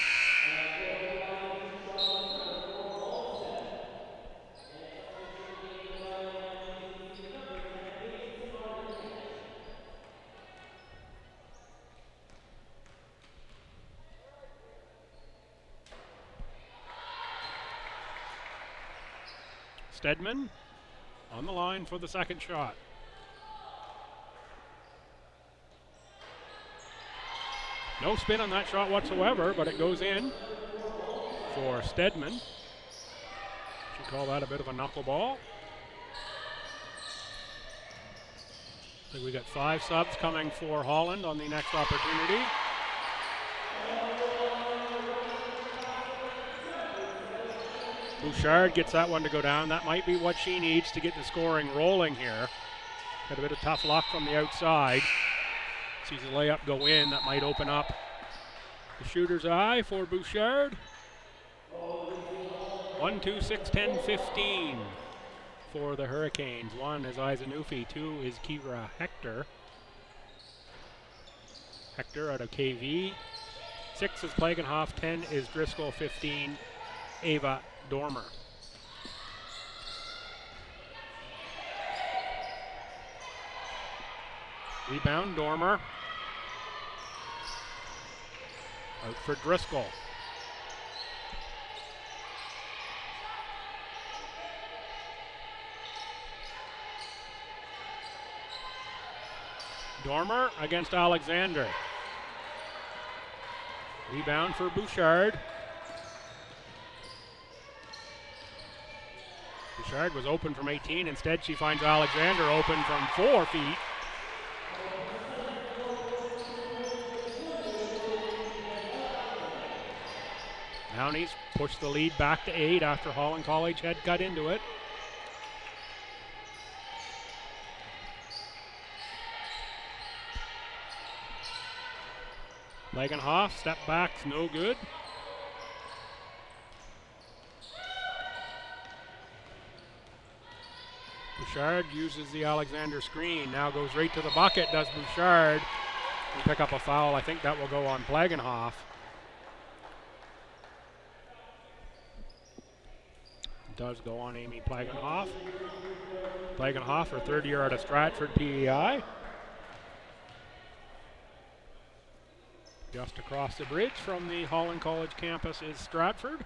Stedman on the line for the second shot. No spin on that shot whatsoever, but it goes in for Stedman. Should call that a bit of a knuckleball. So we got 5 subs coming for Holland on the next opportunity. Bouchard gets that one to go down. That might be what she needs to get the scoring rolling here. Got a bit of tough luck from the outside. Sees the layup go in. That might open up the shooter's eye for Bouchard. 1, 2, 6, 10, 15 for the Hurricanes. 1 is Izanufi, 2 is Kira Hector. Hector out of KV. 6 is Plagenhoff, 10 is Driscoll, 15 Ava Dormer. Rebound, Dormer. Out for Driscoll. Dormer against Alexander. Rebound for Bouchard. Bouchard was open from 18. Instead, she finds Alexander open from 4 feet. Mounties push the lead back to 8 after Holland College had got into it. Lagenhoff, step back's no good. Bouchard uses the Alexander screen, now goes right to the bucket, does Bouchard. Will pick up a foul, I think that will go on Plagenhoff. Does go on Amy Plagenhoff. Plagenhoff, her 3rd year out of Stratford PEI. Just across the bridge from the Holland College campus is Stratford.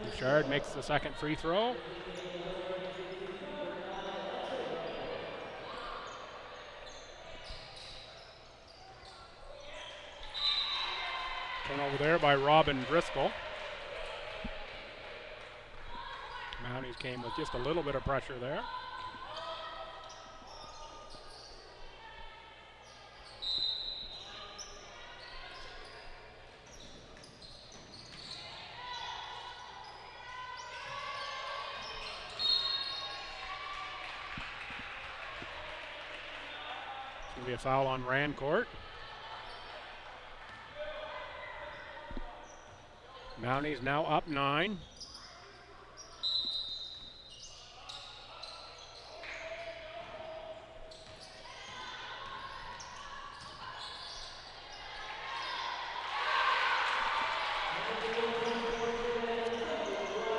Bouchard makes the second free throw. Turnover there by Robin Driscoll. Mounties came with just a little bit of pressure there. It's going to be a foul on Rancourt. Mounties now up 9.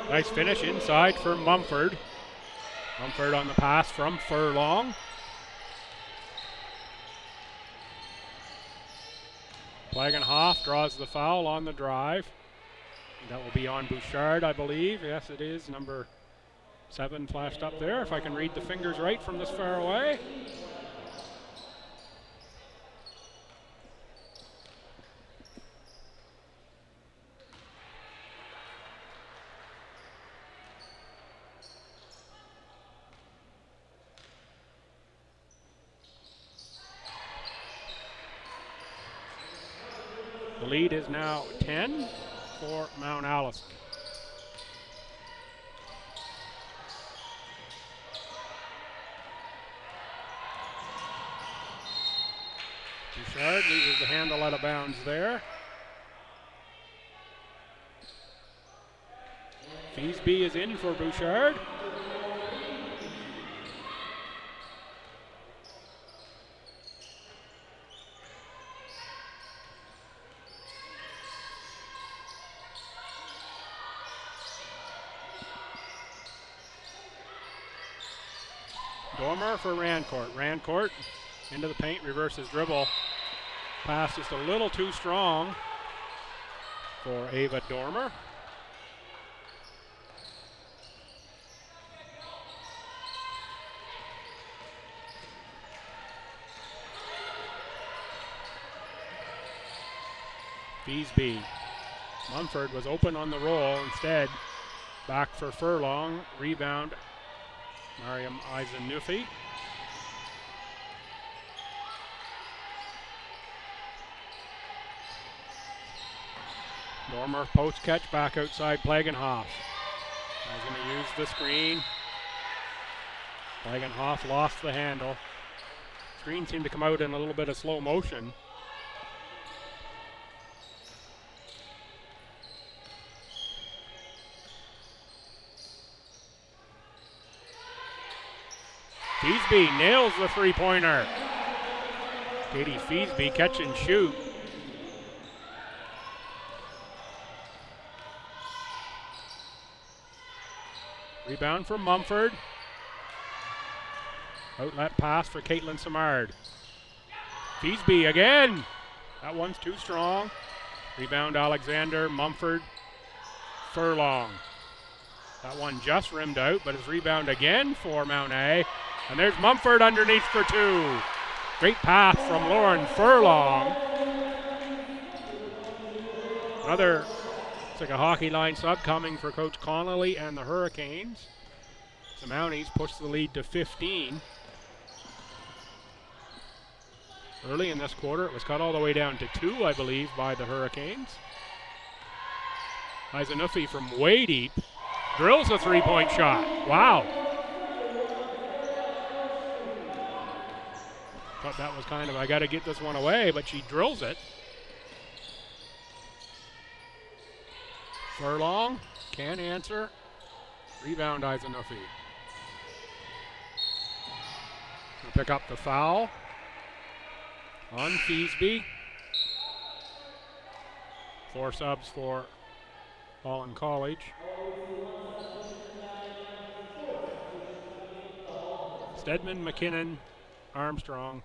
Nice finish inside for Mumford. Mumford on the pass from Furlong. Plagenhoff draws the foul on the drive. That will be on Bouchard, I believe. Yes, it is. Number 7 flashed up there, if I can read the fingers right from this far away. The lead is now 10 for Mount Allison. Bouchard loses the handle out of bounds there. Feasby is in for Bouchard. Dormer for Rancourt. Rancourt into the paint, reverses dribble. Pass just a little too strong for Ava Dormer. Feasby. Mumford was open on the roll. Instead, back for Furlong. Rebound, Mariam Eisenufi. Dormer post catch back outside Plagenhoff. He's going to use the screen. Plagenhoff lost the handle. Screen seemed to come out in a little bit of slow motion. Feasby nails the three-pointer. Katie Feasby catch and shoot. Rebound from Mumford. Outlet pass for Caitlin Samard. Feasby again. That one's too strong. Rebound Alexander, Mumford, Furlong. That one just rimmed out, but it's rebound again for Mount A. And there's Mumford underneath for two. Great pass from Lauren Furlong. Another, it's like a hockey line sub coming for Coach Connolly and the Hurricanes. The Mounties push the lead to 15. Early in this quarter, it was cut all the way down to 2, I believe, by the Hurricanes. Eisenufi from way deep drills a three-point shot. Wow. Thought that was kind of, I got to get this one away, but she drills it. Furlong can't answer. Rebound Eisenufi. Pick up the foul on Feasby. 4 subs for Holland College. Stedman, McKinnon, Armstrong,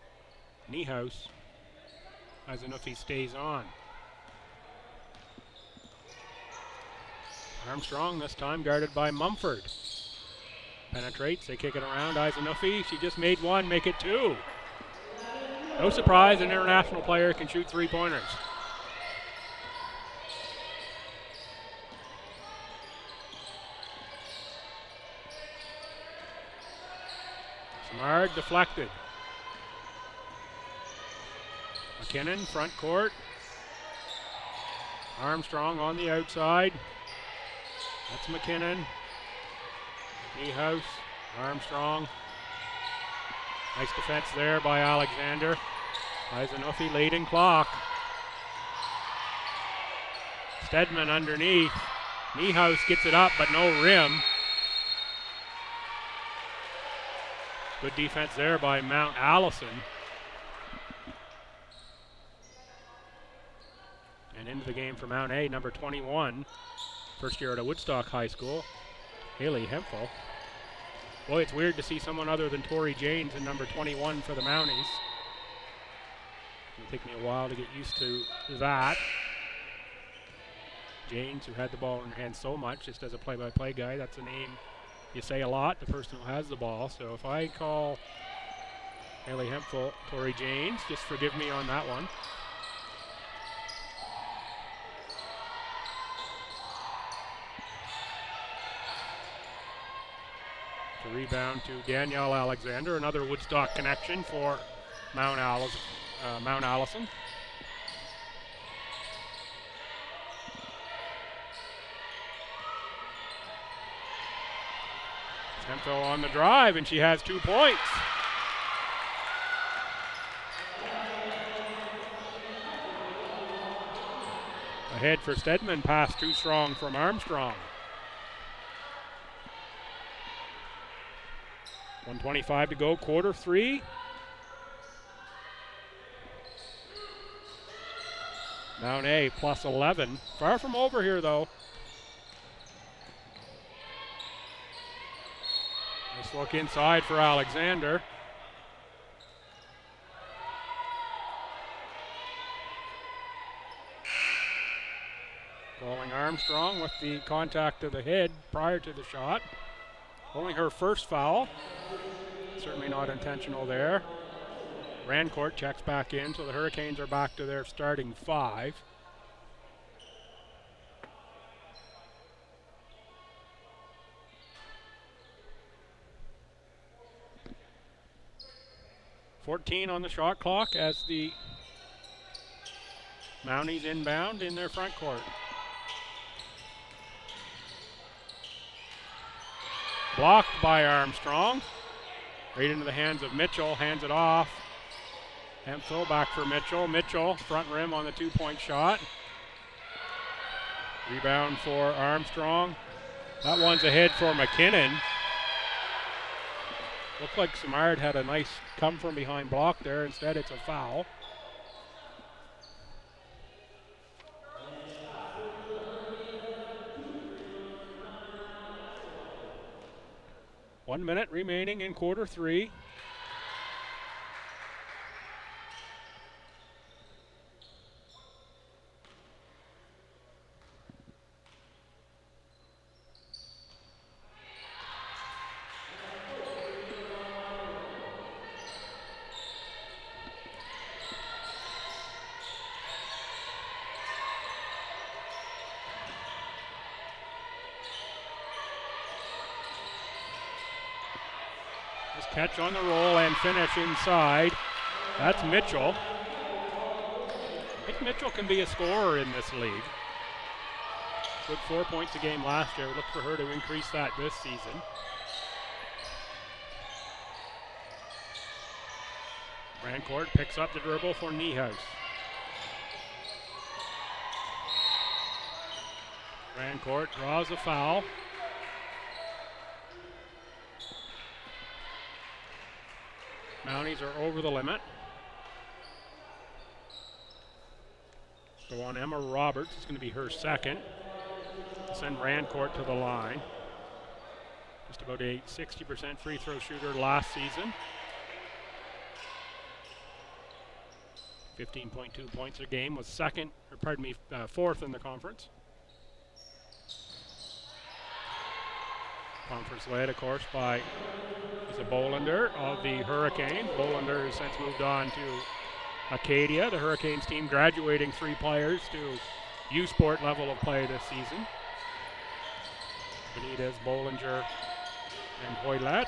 Niehaus. Eisenufi stays on. Armstrong this time guarded by Mumford. Penetrates, they kick it around. Eisenufi, she just made one, make it 2. No surprise, an international player can shoot three-pointers. Samard deflected. McKinnon, front court. Armstrong on the outside. That's McKinnon. Niehaus, Armstrong. Nice defense there by Alexander. Eisenufi leading clock. Stedman underneath. Niehaus gets it up, but no rim. Good defense there by Mount Allison. And into the game for Mount A, number 21. First year at a Woodstock High School. Haley Hemphill. Boy, it's weird to see someone other than Tori Janes in number 21 for the Mounties. It'll take me a while to get used to that. Janes, who had the ball in her hand so much, just as a play-by-play guy, that's a name you say a lot, the person who has the ball. So if I call Haley Hemphill Tori Janes, just forgive me on that one. The rebound to Danielle Alexander, another Woodstock connection for Mount Allison. Hemphill on the drive, and she has 2 points. Ahead for Stedman, pass too strong from Armstrong. 1:25 to go, quarter three. Mount A plus 11. Far from over here though. Nice look inside for Alexander. Calling Armstrong with the contact to the head prior to the shot. Only her first foul. Certainly not intentional there. Rancourt checks back in, so the Hurricanes are back to their starting five. .14 on the shot clock as the Mounties inbound in their front court. Blocked by Armstrong. Right into the hands of Mitchell, hands it off. Hemphill back for Mitchell. Mitchell, front rim on the two-point shot. Rebound for Armstrong. That one's ahead for McKinnon. Looked like Simard had a nice come from behind block there. Instead, it's a foul. One minute remaining in quarter three. Catch on the roll and finish inside. That's Mitchell. I think Mitchell can be a scorer in this league. Good 4 points a game last year. Look for her to increase that this season. Rancourt picks up the dribble for Niehaus. Rancourt draws a foul. Mounties are over the limit. So on Emma Roberts, it's going to be her second. Send Rancourt to the line. Just about a 60% free throw shooter last season. 15.2 points a game, was fourth in the conference. Conference led, of course, by Lisa Bolander of the Hurricanes. Bolander has since moved on to Acadia. The Hurricanes team graduating 3 players to U-Sport level of play this season. Benitez, Bollinger, and Hoylett.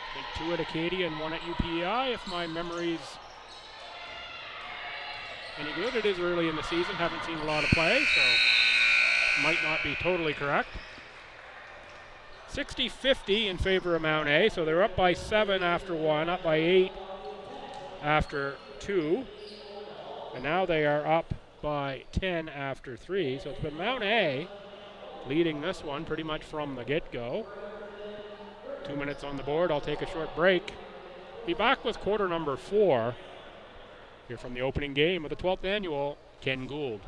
I think 2 at Acadia and 1 at UPEI, if my memory's any good. It is early in the season, haven't seen a lot of play, so might not be totally correct. 60-50 in favor of Mount A, so they're up by 7 after 1, up by 8 after 2, and now they are up by 10 after 3. So it's been Mount A leading this one pretty much from the get-go. 2 minutes on the board. I'll take a short break. Be back with quarter number 4 here from the opening game of the 12th annual Ken Gould.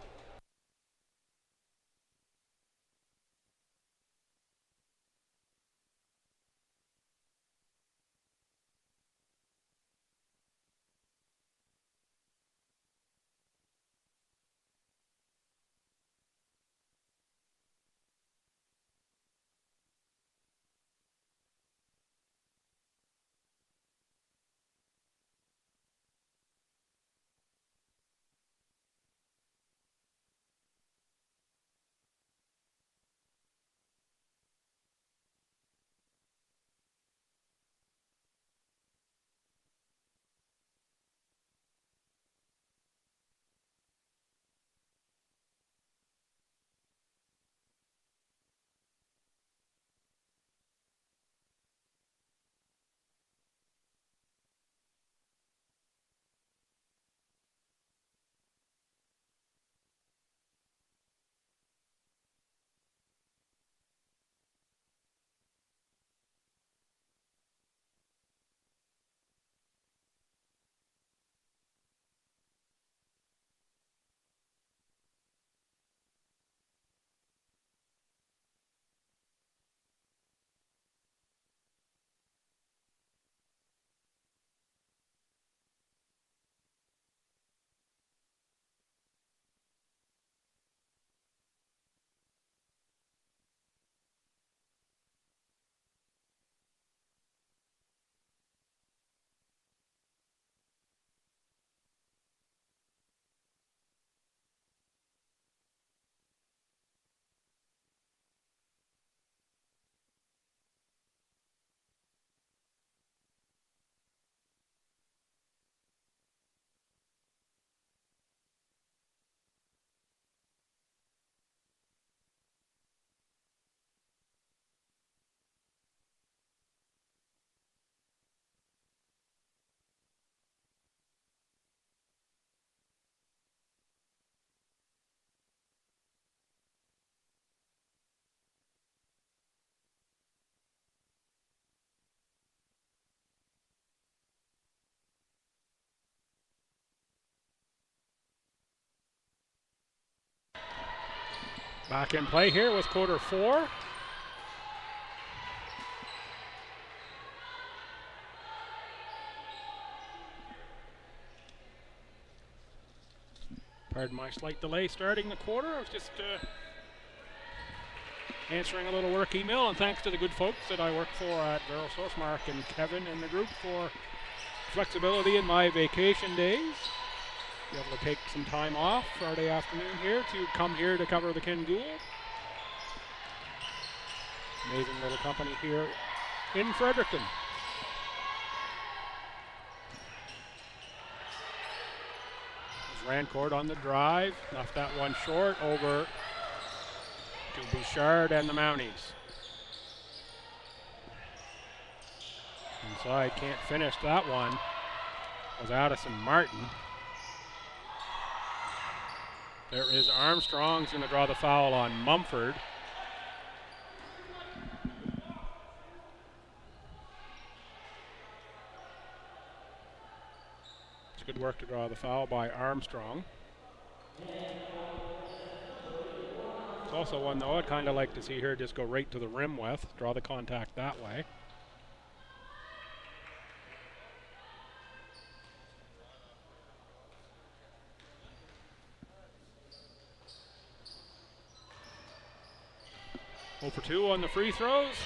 Back in play here with quarter 4. Pardon my slight delay starting the quarter. I was just answering a little work email, and thanks to the good folks that I work for at VeroSource, Mark and Kevin and the group, for flexibility in my vacation days. Be able to take some time off Friday afternoon here to come here to cover the Ken Gould. Amazing little company here in Fredericton. Rancourt on the drive, left that one short over to Bouchard and the Mounties. Inside, can't finish that one, was Addison Martin. There is Armstrong, he's going to draw the foul on Mumford. Good work to draw the foul by Armstrong. It's also one, though, I'd kind of like to see her just go right to the rim with, draw the contact that way. Oh for 2 on the free throws.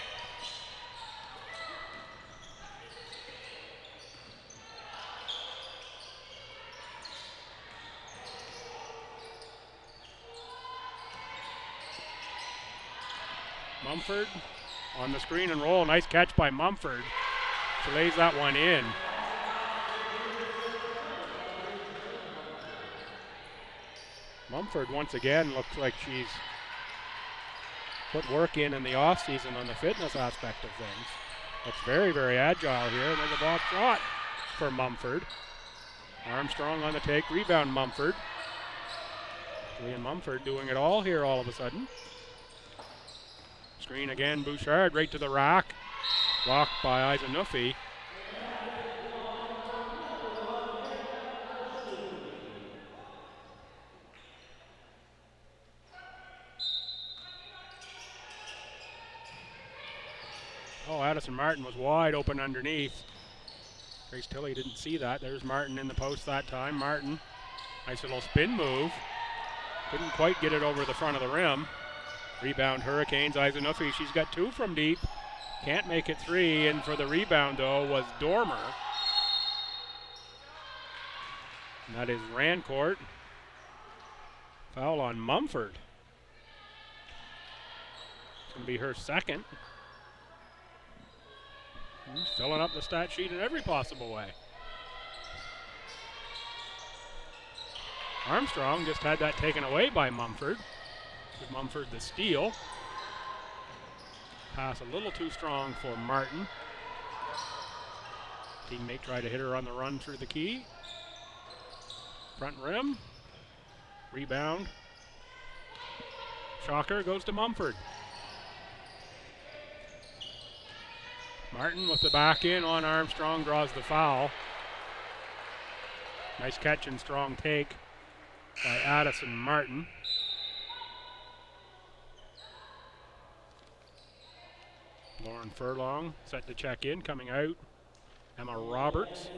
Mumford on the screen and roll. Nice catch by Mumford. She lays that one in. Mumford once again looks like she's put work in the offseason on the fitness aspect of things. Looks very, very agile here. And there's a block shot for Mumford. Armstrong on the take. Rebound Mumford. Julian Mumford doing it all here all of a sudden. Screen again, Bouchard right to the rack. Blocked by Isanufi. Oh, Addison Martin was wide open underneath. Grace Tilley didn't see that. There's Martin in the post that time. Martin, nice little spin move. Couldn't quite get it over the front of the rim. Rebound Hurricanes, Isanufi, she's got 2 from deep. Can't make it 3, and for the rebound, though, was Dormer. And that is Rancourt. Foul on Mumford. It's going to be her second. Filling up the stat sheet in every possible way. Armstrong just had that taken away by Mumford. Give Mumford the steal. Pass a little too strong for Martin. Teammate tried to hit her on the run through the key. Front rim. Rebound. Shocker goes to Mumford. Martin with the back in on Armstrong draws the foul. Nice catch and strong take by Addison Martin. Lauren Furlong set to check in, coming out. Emma Roberts.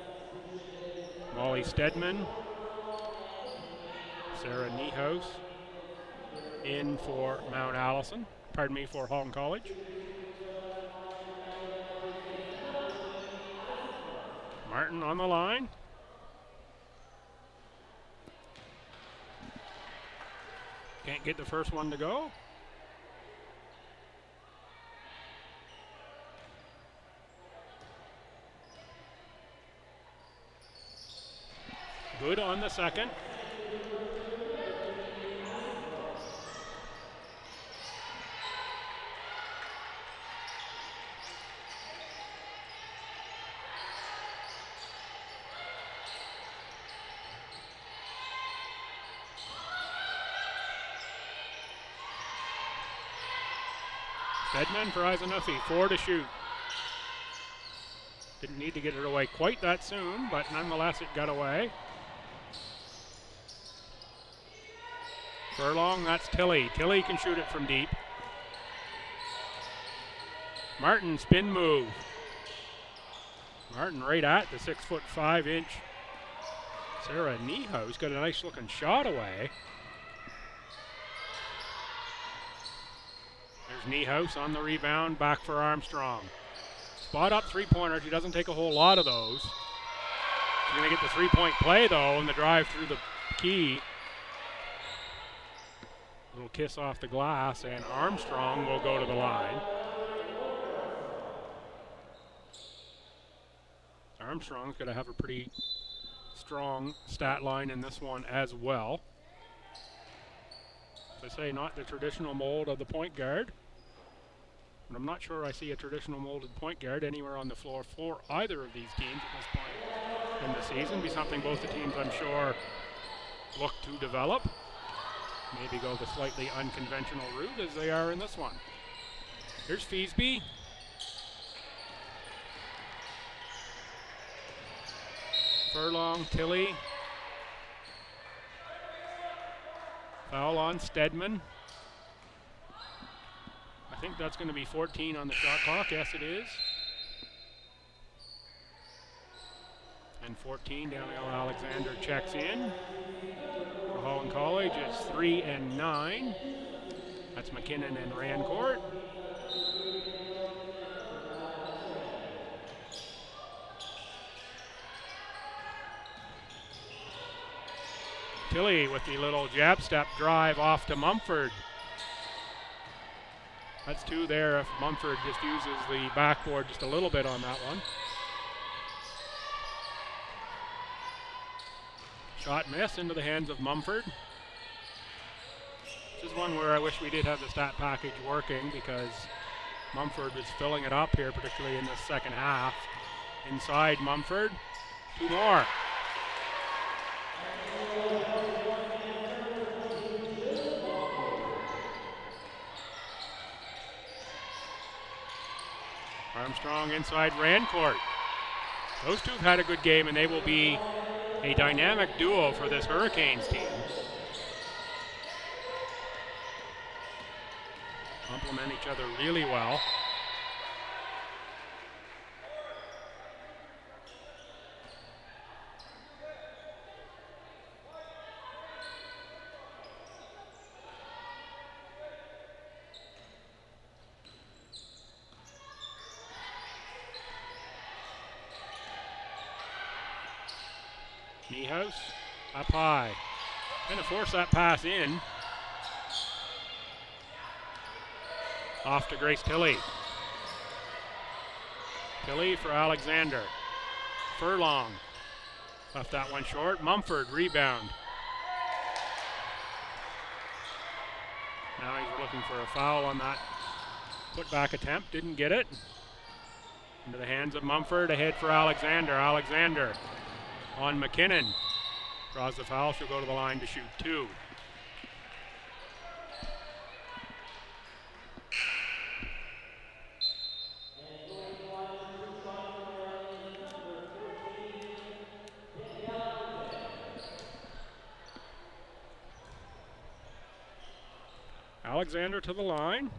Molly Stedman. Sarah Niehaus in for Mount Allison. Pardon me, for Holland College. Martin on the line. Can't get the first one to go. Good on the second. Stedman for Isanufi, 4 to shoot. Didn't need to get it away quite that soon, but nonetheless it got away. Furlong, that's Tilley. Tilley can shoot it from deep. Martin, spin move. Martin right at the 6'5" Sarah Niehaus. Got a nice looking shot away. There's Niehaus on the rebound, back for Armstrong. Spot up three-pointer. She doesn't take a whole lot of those. She's going to get the three-point play, though, and the drive through the key. Little kiss off the glass, and Armstrong will go to the line. Armstrong's going to have a pretty strong stat line in this one as well. As I say, not the traditional mold of the point guard. But I'm not sure I see a traditional molded point guard anywhere on the floor for either of these teams at this point in the season. Be something both the teams, I'm sure, look to develop. Maybe go the slightly unconventional route as they are in this one. Here's Feasby. Furlong, Tilley. Foul on Stedman. I think that's going to be 14 on the shot clock. Yes, it is. And 14, Danielle Alexander checks in. For Holland College, it's 3 and 9. That's McKinnon and Rancourt. Tilley with the little jab step drive off to Mumford. That's two there if Mumford just uses the backboard just a little bit on that one. Shot miss into the hands of Mumford. This is one where I wish we did have the stat package working because Mumford was filling it up here, particularly in the second half. Inside Mumford, two more. Armstrong inside Rancourt. Those two have had a good game, and they will be a dynamic duo for this Hurricanes team. Complement each other really well. Niehaus up high. Going to force that pass in. Off to Grace Tilley. Tilley for Alexander. Furlong left that one short. Mumford rebound. Now he's looking for a foul on that putback attempt. Didn't get it. Into the hands of Mumford. Ahead for Alexander. Alexander on McKinnon. Draws the foul. She'll go to the line to shoot two. Alexander to the line.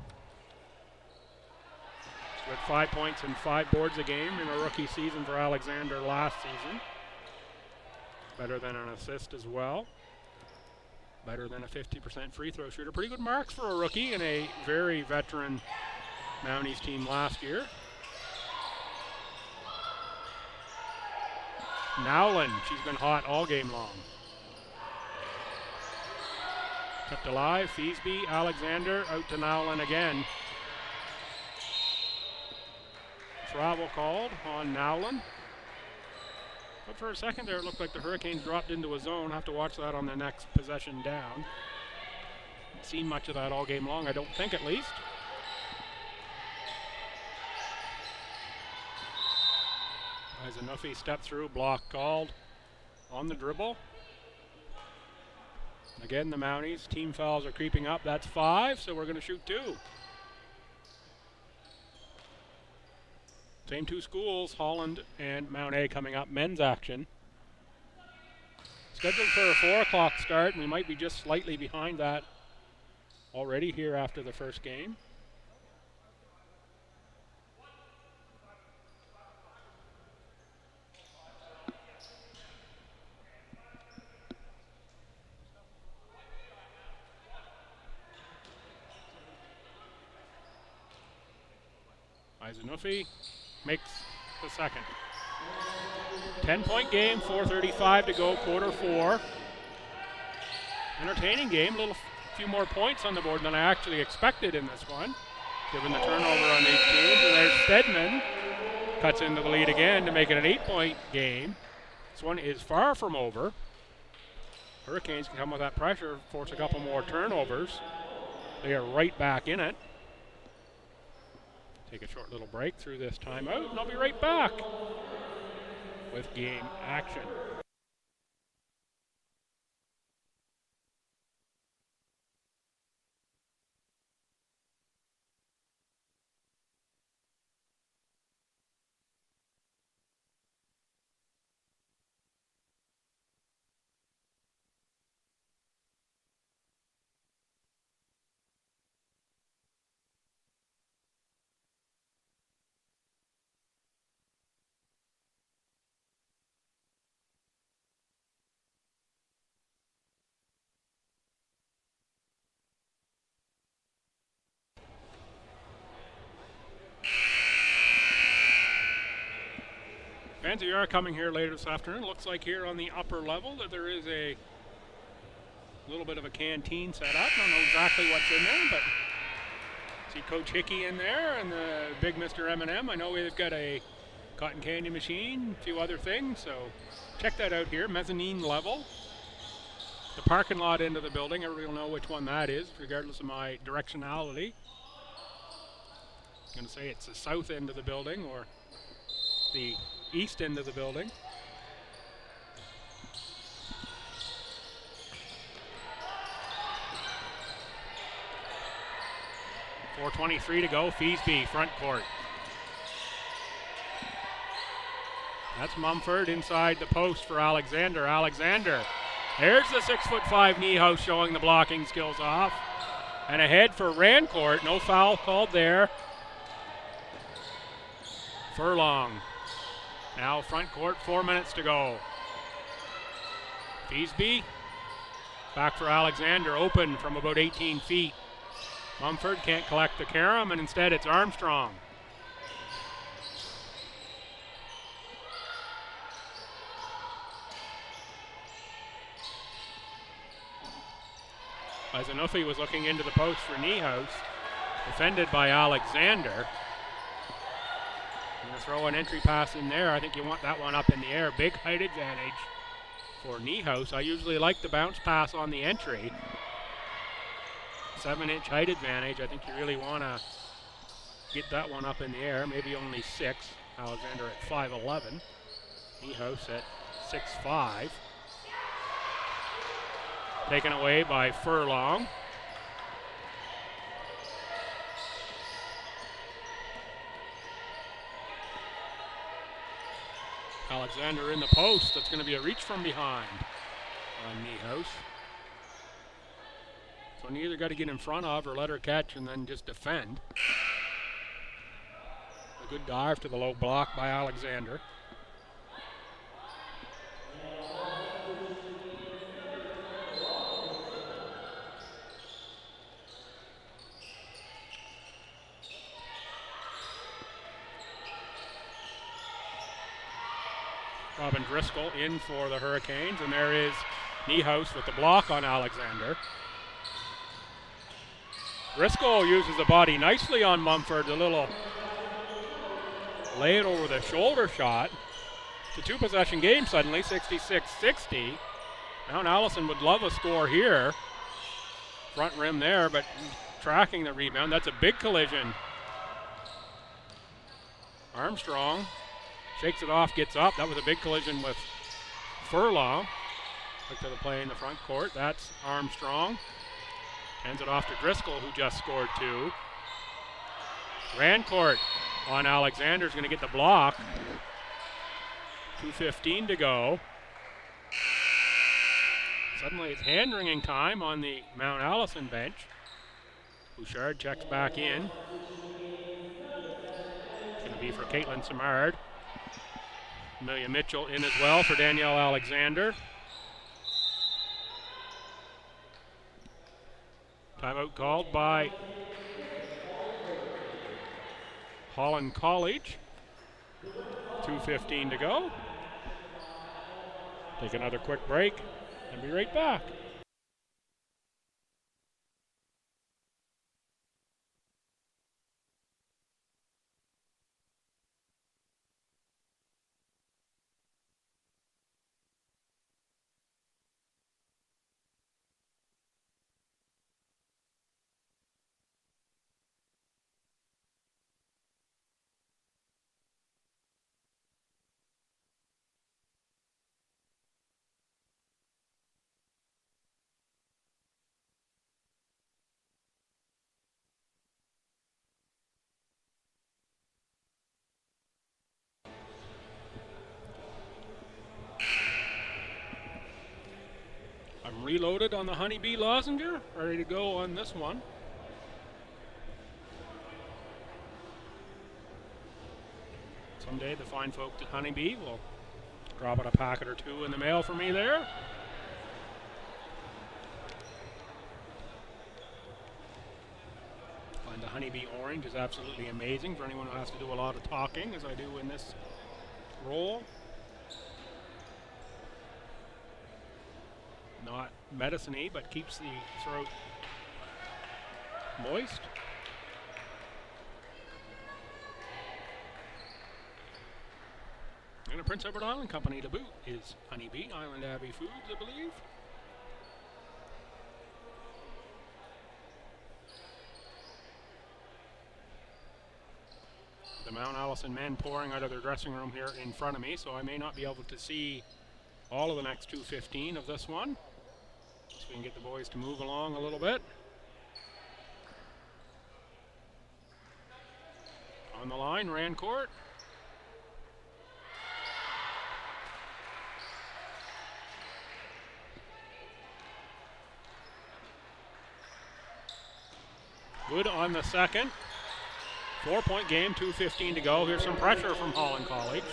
She's got 5 points and 5 boards a game in a rookie season for Alexander last season. Better than an assist as well. Better than a 50% free throw shooter. Pretty good marks for a rookie in a very veteran Mounties team last year. Nowlin, she's been hot all game long. Kept alive, Feasby, Alexander, out to Nowlin again. Travel called on Nowlin. But for a second there, it looked like the Hurricanes dropped into a zone. Have to watch that on the next possession down. Haven't seen much of that all game long, I don't think, at least. Zanufi step through, block called on the dribble. Again, the Mounties, team fouls are creeping up. That's 5, so we're going to shoot 2. Same two schools, Holland and Mount A coming up. Men's action. scheduled for a 4 o'clock start, and we might be just slightly behind that already here after the first game. Izanufi makes the second. 10-point game, 4:35 to go, quarter 4. Entertaining game, a few more points on the board than I actually expected in this one, given the turnover on these teams. And there's Stedman, cuts into the lead again to make it an 8-point game. This one is far from over. Hurricanes can come with that pressure, force a couple more turnovers. They are right back in it. Take a short little break through this timeout, and I'll be right back with game action. Fans who are coming here later this afternoon, looks like here on the upper level that there is a little bit of a canteen set up. I don't know exactly what's in there, but see Coach Hickey in there and the big Mr. M&M. I know they've got a cotton candy machine, a few other things, so check that out here, mezzanine level. The parking lot end of the building, everybody will know which one that is, regardless of my directionality. I'm going to say it's the south end of the building or the east end of the building. .423 to go, Feasby, front court. That's Mumford inside the post for Alexander. Alexander, there's the 6'5" Niehaus showing the blocking skills off. And ahead for Rancourt, no foul called there. Furlong. Now front court, 4 minutes to go. Feasby, back for Alexander, open from about 18 feet. Mumford can't collect the carom, and instead it's Armstrong. Izanufi was looking into the post for Niehaus, defended by Alexander. Going to throw an entry pass in there. I think you want that one up in the air. Big height advantage for Niehaus. I usually like the bounce pass on the entry. 7-inch height advantage. I think you really want to get that one up in the air. Maybe only 6. Alexander at 5'11". Niehaus at 6'5". Taken away by Furlong. Alexander in the post. That's going to be a reach from behind on Niehaus. So you either got to get in front of or let her catch and then just defend. A good dive to the low block by Alexander. Robin Driscoll in for the Hurricanes, and there is Niehaus with the block on Alexander. Driscoll uses the body nicely on Mumford, a little lay it over the shoulder shot. It's a 2-possession game suddenly, 66-60. Mount Allison would love a score here. Front rim there, but tracking the rebound. That's a big collision. Armstrong shakes it off, gets up. That was a big collision with Furlong. Look to the play in the front court. That's Armstrong. Hands it off to Driscoll, who just scored 2. Rancourt on Alexander's going to get the block. 2:15 to go. Suddenly it's hand-wringing time on the Mount Allison bench. Bouchard checks back in. It's going to be for Caitlin Simard. Amelia Mitchell in as well for Danielle Alexander. Timeout called by Holland College. 2:15 to go. Take another quick break and be right back. I'm reloaded on the Honeybee Lozenger, ready to go on this one. Someday the fine folks at Honeybee will drop it a packet or two in the mail for me there. Find the Honeybee Orange is absolutely amazing for anyone who has to do a lot of talking, as I do in this role. Not medicine-y, but keeps the throat moist. And a Prince Edward Island company to boot is Honeybee, Island Abbey Foods, I believe. The Mount Allison men pouring out of their dressing room here in front of me, so I may not be able to see all of the next 2:15 of this one. So we can get the boys to move along a little bit. On the line, Rancourt. Good on the second. 4-point game, 2:15 to go. Here's some pressure from Holland College.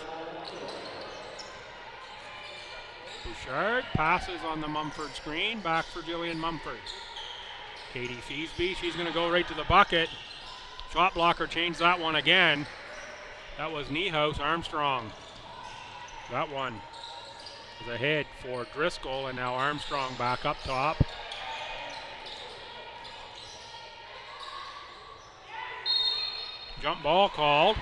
Bouchard passes on the Mumford screen. Back for Jillian Mumford. Katie Feasby, she's going to go right to the bucket. Shot blocker changed that one again. That was Niehaus Armstrong. That one is ahead for Driscoll, and now Armstrong back up top. Jump ball called.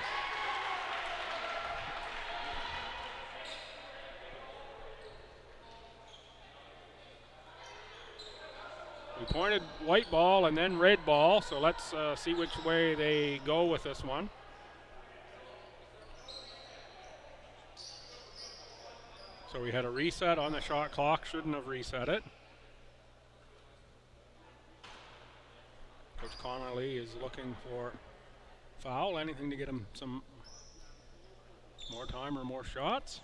We pointed white ball and then red ball, so let's see which way they go with this one. So we had a reset on the shot clock, shouldn't have reset it. Coach Connolly is looking for foul, anything to get him some more time or more shots.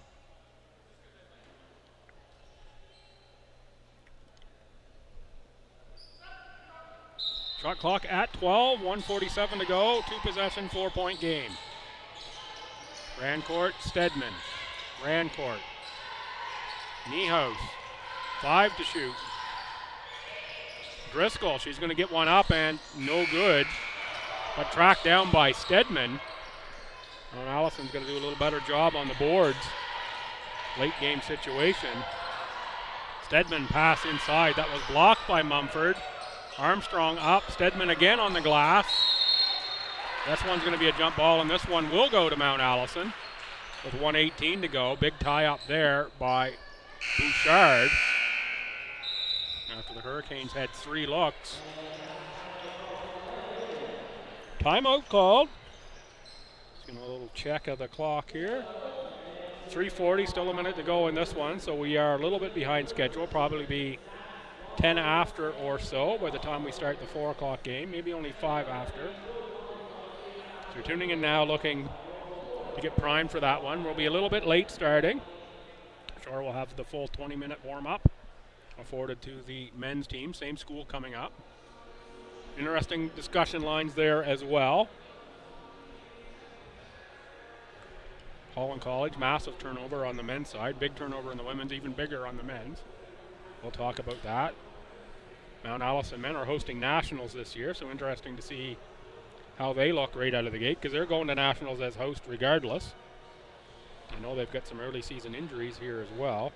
Shot clock at 12, 1:47 to go, 2-possession, 4-point game. Rancourt, Stedman. Rancourt. Niehaus, 5 to shoot. Driscoll, she's going to get one up and no good, but tracked down by Stedman. And Allison's going to do a little better job on the boards. Late game situation. Stedman pass inside, that was blocked by Mumford. Armstrong up, Stedman again on the glass. This one's going to be a jump ball, and this one will go to Mount Allison with 1:18 to go. Big tie up there by Bouchard. After the Hurricanes had 3 looks. Timeout called. Just getting a little check of the clock here. 3:40, still a minute to go in this one, so we are a little bit behind schedule. Probably be 10 after or so by the time we start the 4 o'clock game, maybe only 5 after. So you're tuning in now looking to get primed for that one. We'll be a little bit late starting. Sure, we'll have the full 20-minute warm-up afforded to the men's team. Same school coming up. Interesting discussion lines there as well. Holland College, massive turnover on the men's side. Big turnover in the women's, even bigger on the men's. We'll talk about that. Mount Allison men are hosting nationals this year, so interesting to see how they look right out of the gate, because they're going to nationals as host regardless. I know they've got some early season injuries here as well.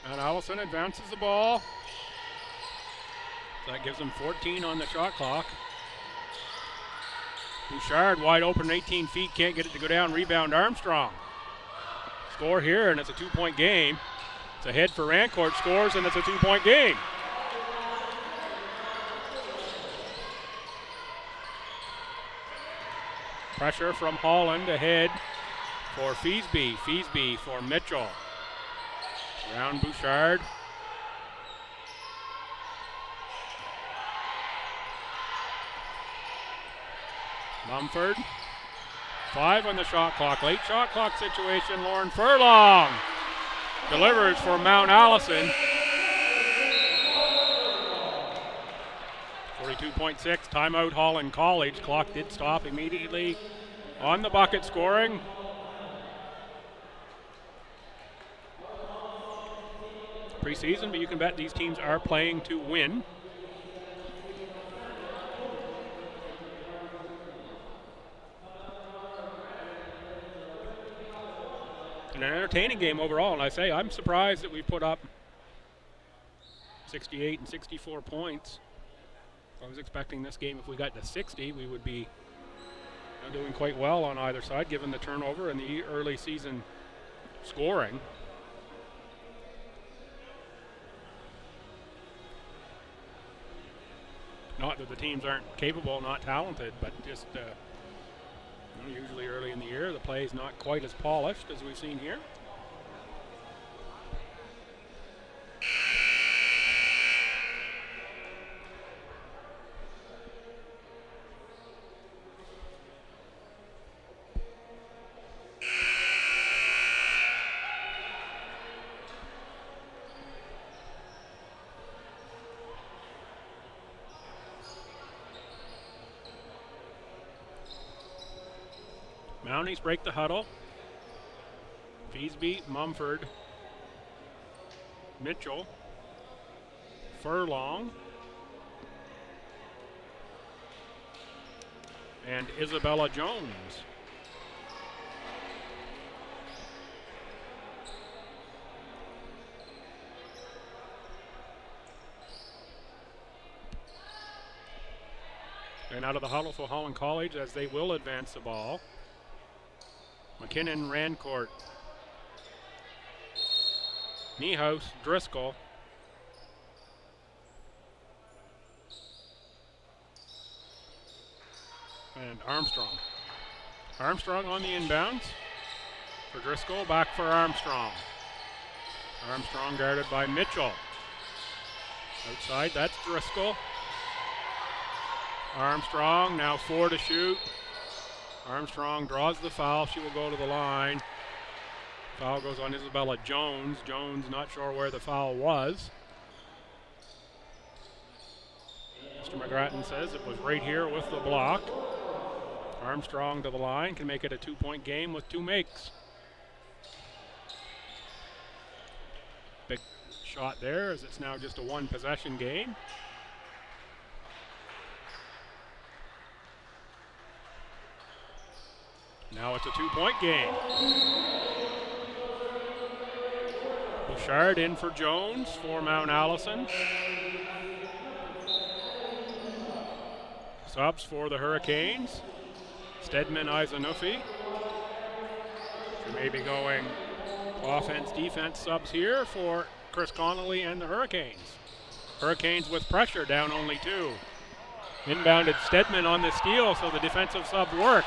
And Allison advances the ball. So that gives them 14 on the shot clock. Bouchard wide open, 18 feet, can't get it to go down. Rebound Armstrong. Score here, and it's a 2-point game. It's a head for Rancourt, scores, and it's a 2-point game. Pressure from Holland ahead for Feasby. Feasby for Mitchell. Around Bouchard. Mumford. 5 on the shot clock. Late shot clock situation. Lauren Furlong delivers for Mount Allison. 42.6. Timeout Holland College. Clock did stop immediately on the bucket scoring. Preseason, but you can bet these teams are playing to win. And an entertaining game overall, and I say I'm surprised that we put up 68 and 64 points. I was expecting this game, if we got to 60, we would be doing quite well on either side, given the turnover and the early season scoring. Not that the teams aren't capable, not talented, but just usually early in the year, the play is not quite as polished as we've seen here. Mounties break the huddle. Feasby, Mumford, Mitchell, Furlong, and Isabella Jones. And out of the huddle for Holland College, as they will advance the ball. McKinnon, Rancourt, Niehaus, Driscoll, and Armstrong. Armstrong on the inbounds for Driscoll, back for Armstrong. Armstrong guarded by Mitchell. Outside, that's Driscoll. Armstrong, now 4 to shoot. Armstrong draws the foul. She will go to the line. Foul goes on Isabella Jones. Jones not sure where the foul was. Mr. McGrattan says it was right here with the block. Armstrong to the line, can make it a 2-point game with 2 makes. Big shot there, as it's now just a 1-possession game. Now it's a 2-point game. Bouchard in for Jones for Mount Allison. Subs for the Hurricanes. Stedman, Eisenhuffy. Maybe going offense, defense subs here for Chris Connolly and the Hurricanes. Hurricanes with pressure, down only 2. Inbounded Stedman on the steal, so the defensive sub works.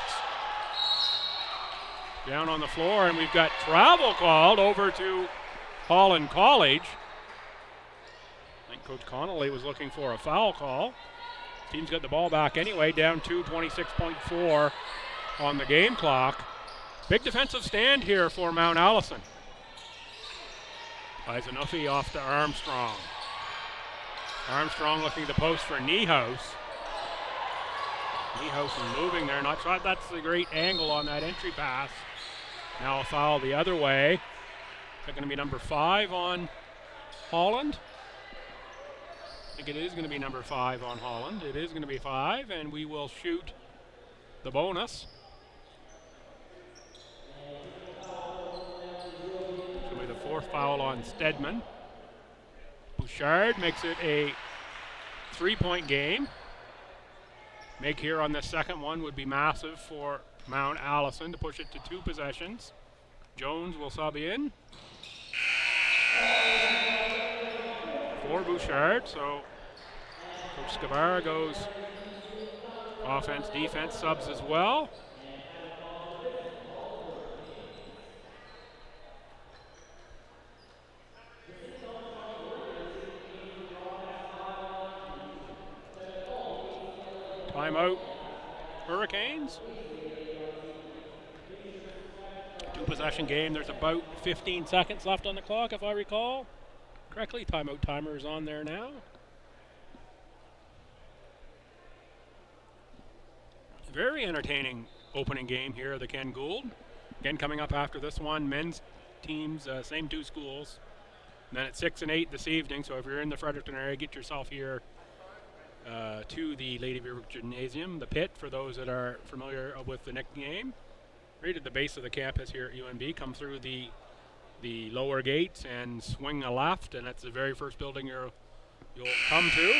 Down on the floor, and we've got travel called over to Holland College. I think Coach Connolly was looking for a foul call. Team's got the ball back anyway, down 2, 26.4 on the game clock. Big defensive stand here for Mount Allison. Izanufi off to Armstrong. Armstrong looking to post for Niehaus. Niehaus is moving there, not sure that's the great angle on that entry pass. Now a foul the other way. Is that going to be number 5 on Holland? I think it is going to be number 5 on Holland. It is going to be 5, and we will shoot the bonus. It's going to be the 4th foul on Stedman. Bouchard makes it a 3-point game. Make here on the second one would be massive for Mount Allison to push it to 2 possessions. Jones will sub in for Bouchard, so Coach Scavara goes offense, defense, subs as well. Timeout, Hurricanes. 2-possession game. There's about 15 seconds left on the clock, if I recall correctly. Timeout timer is on there now. Very entertaining opening game here at the Ken Gould. Again, coming up after this one, men's teams, same 2 schools. And then at 6 and 8 this evening, so if you're in the Fredericton area, get yourself here to the Lady Beaver Gymnasium, the pit, for those that are familiar with the nickname. Right at the base of the campus here at UNB. Come through the lower gates and swing a left, and that's the very first building you'll come to.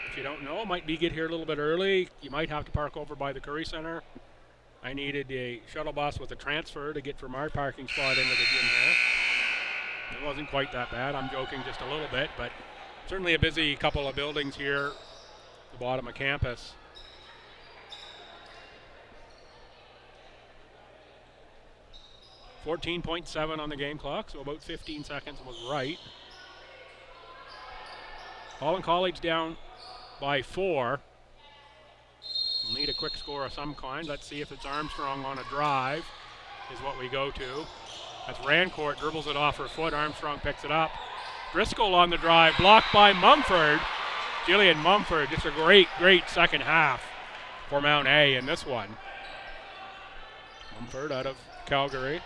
If you don't know, might be get here a little bit early. You might have to park over by the Curry Center. I needed a shuttle bus with a transfer to get from our parking spot into the gym here. It wasn't quite that bad. I'm joking just a little bit, but certainly a busy couple of buildings here at the bottom of campus. .7 on the game clock, so about 15 seconds was right. Holland College down by 4. We'll need a quick score of some kind. Let's see if it's Armstrong on a drive is what we go to. That's Rancourt, dribbles it off her foot. Armstrong picks it up. Driscoll on the drive, blocked by Mumford. Jillian Mumford, just a great second half for Mount A in this one. Mumford out of Calgary.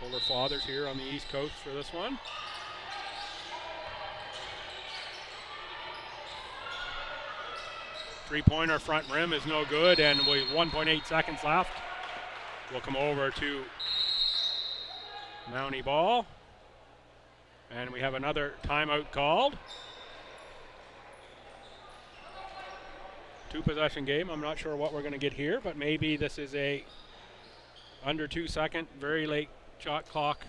Older fathers here on the East Coast for this one. Three-pointer front rim is no good, and with 1.8 seconds left, we'll come over to Mountie ball. And we have another timeout called. 2-possession game. I'm not sure what we're going to get here, but maybe this is a under 2 second, very late shot clock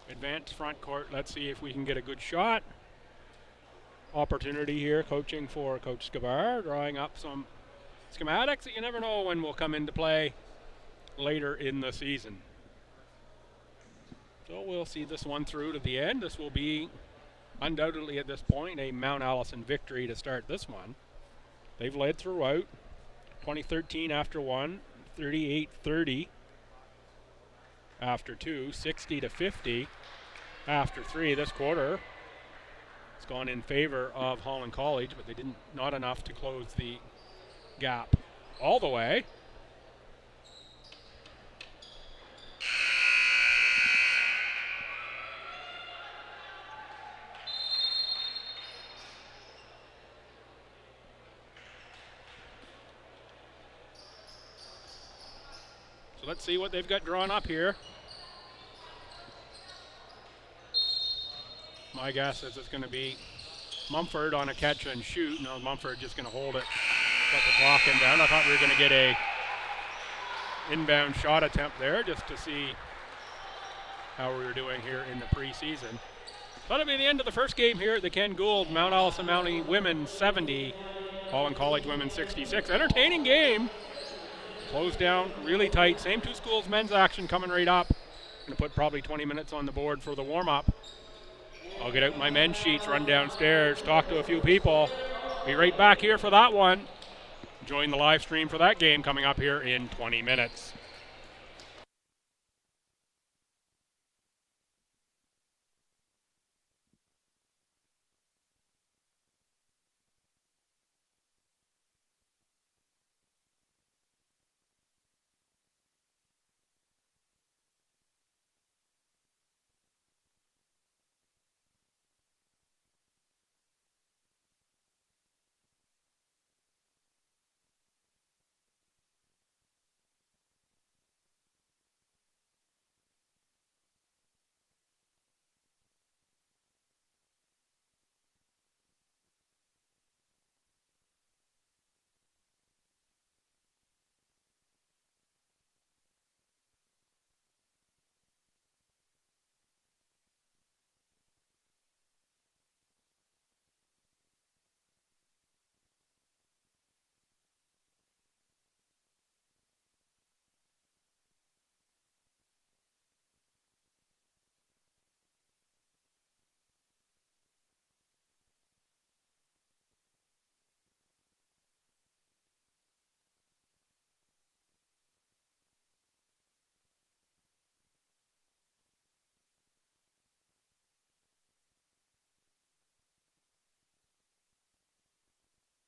advanced front court. Let's see if we can get a good shot. Opportunity here, coaching for Coach Scavar, drawing up some schematics that you never know when will come into play later in the season. So we'll see this one through to the end. This will be undoubtedly at this point a Mount Allison victory to start this one. They've led throughout. 2013 after 1, 38-30 after 2, 60-50 after 3. This quarter it's gone in favor of Holland College, but they not enough to close the gap all the way. So let's see what they've got drawn up here. My guess is it's going to be Mumford on a catch and shoot. No, Mumford just going to hold it, let the clock in down. I thought we were going to get a inbound shot attempt there just to see how we were doing here in the preseason. That'll be the end of the first game here at the Ken Gould. Mount Allison Mountie women 70, Holland College women 66. Entertaining game. Closed down really tight. Same two schools men's action coming right up. Going to put probably 20 minutes on the board for the warm-up. I'll get out my men's sheets, run downstairs, talk to a few people. Be right back here for that one. Join the live stream for that game coming up here in 20 minutes.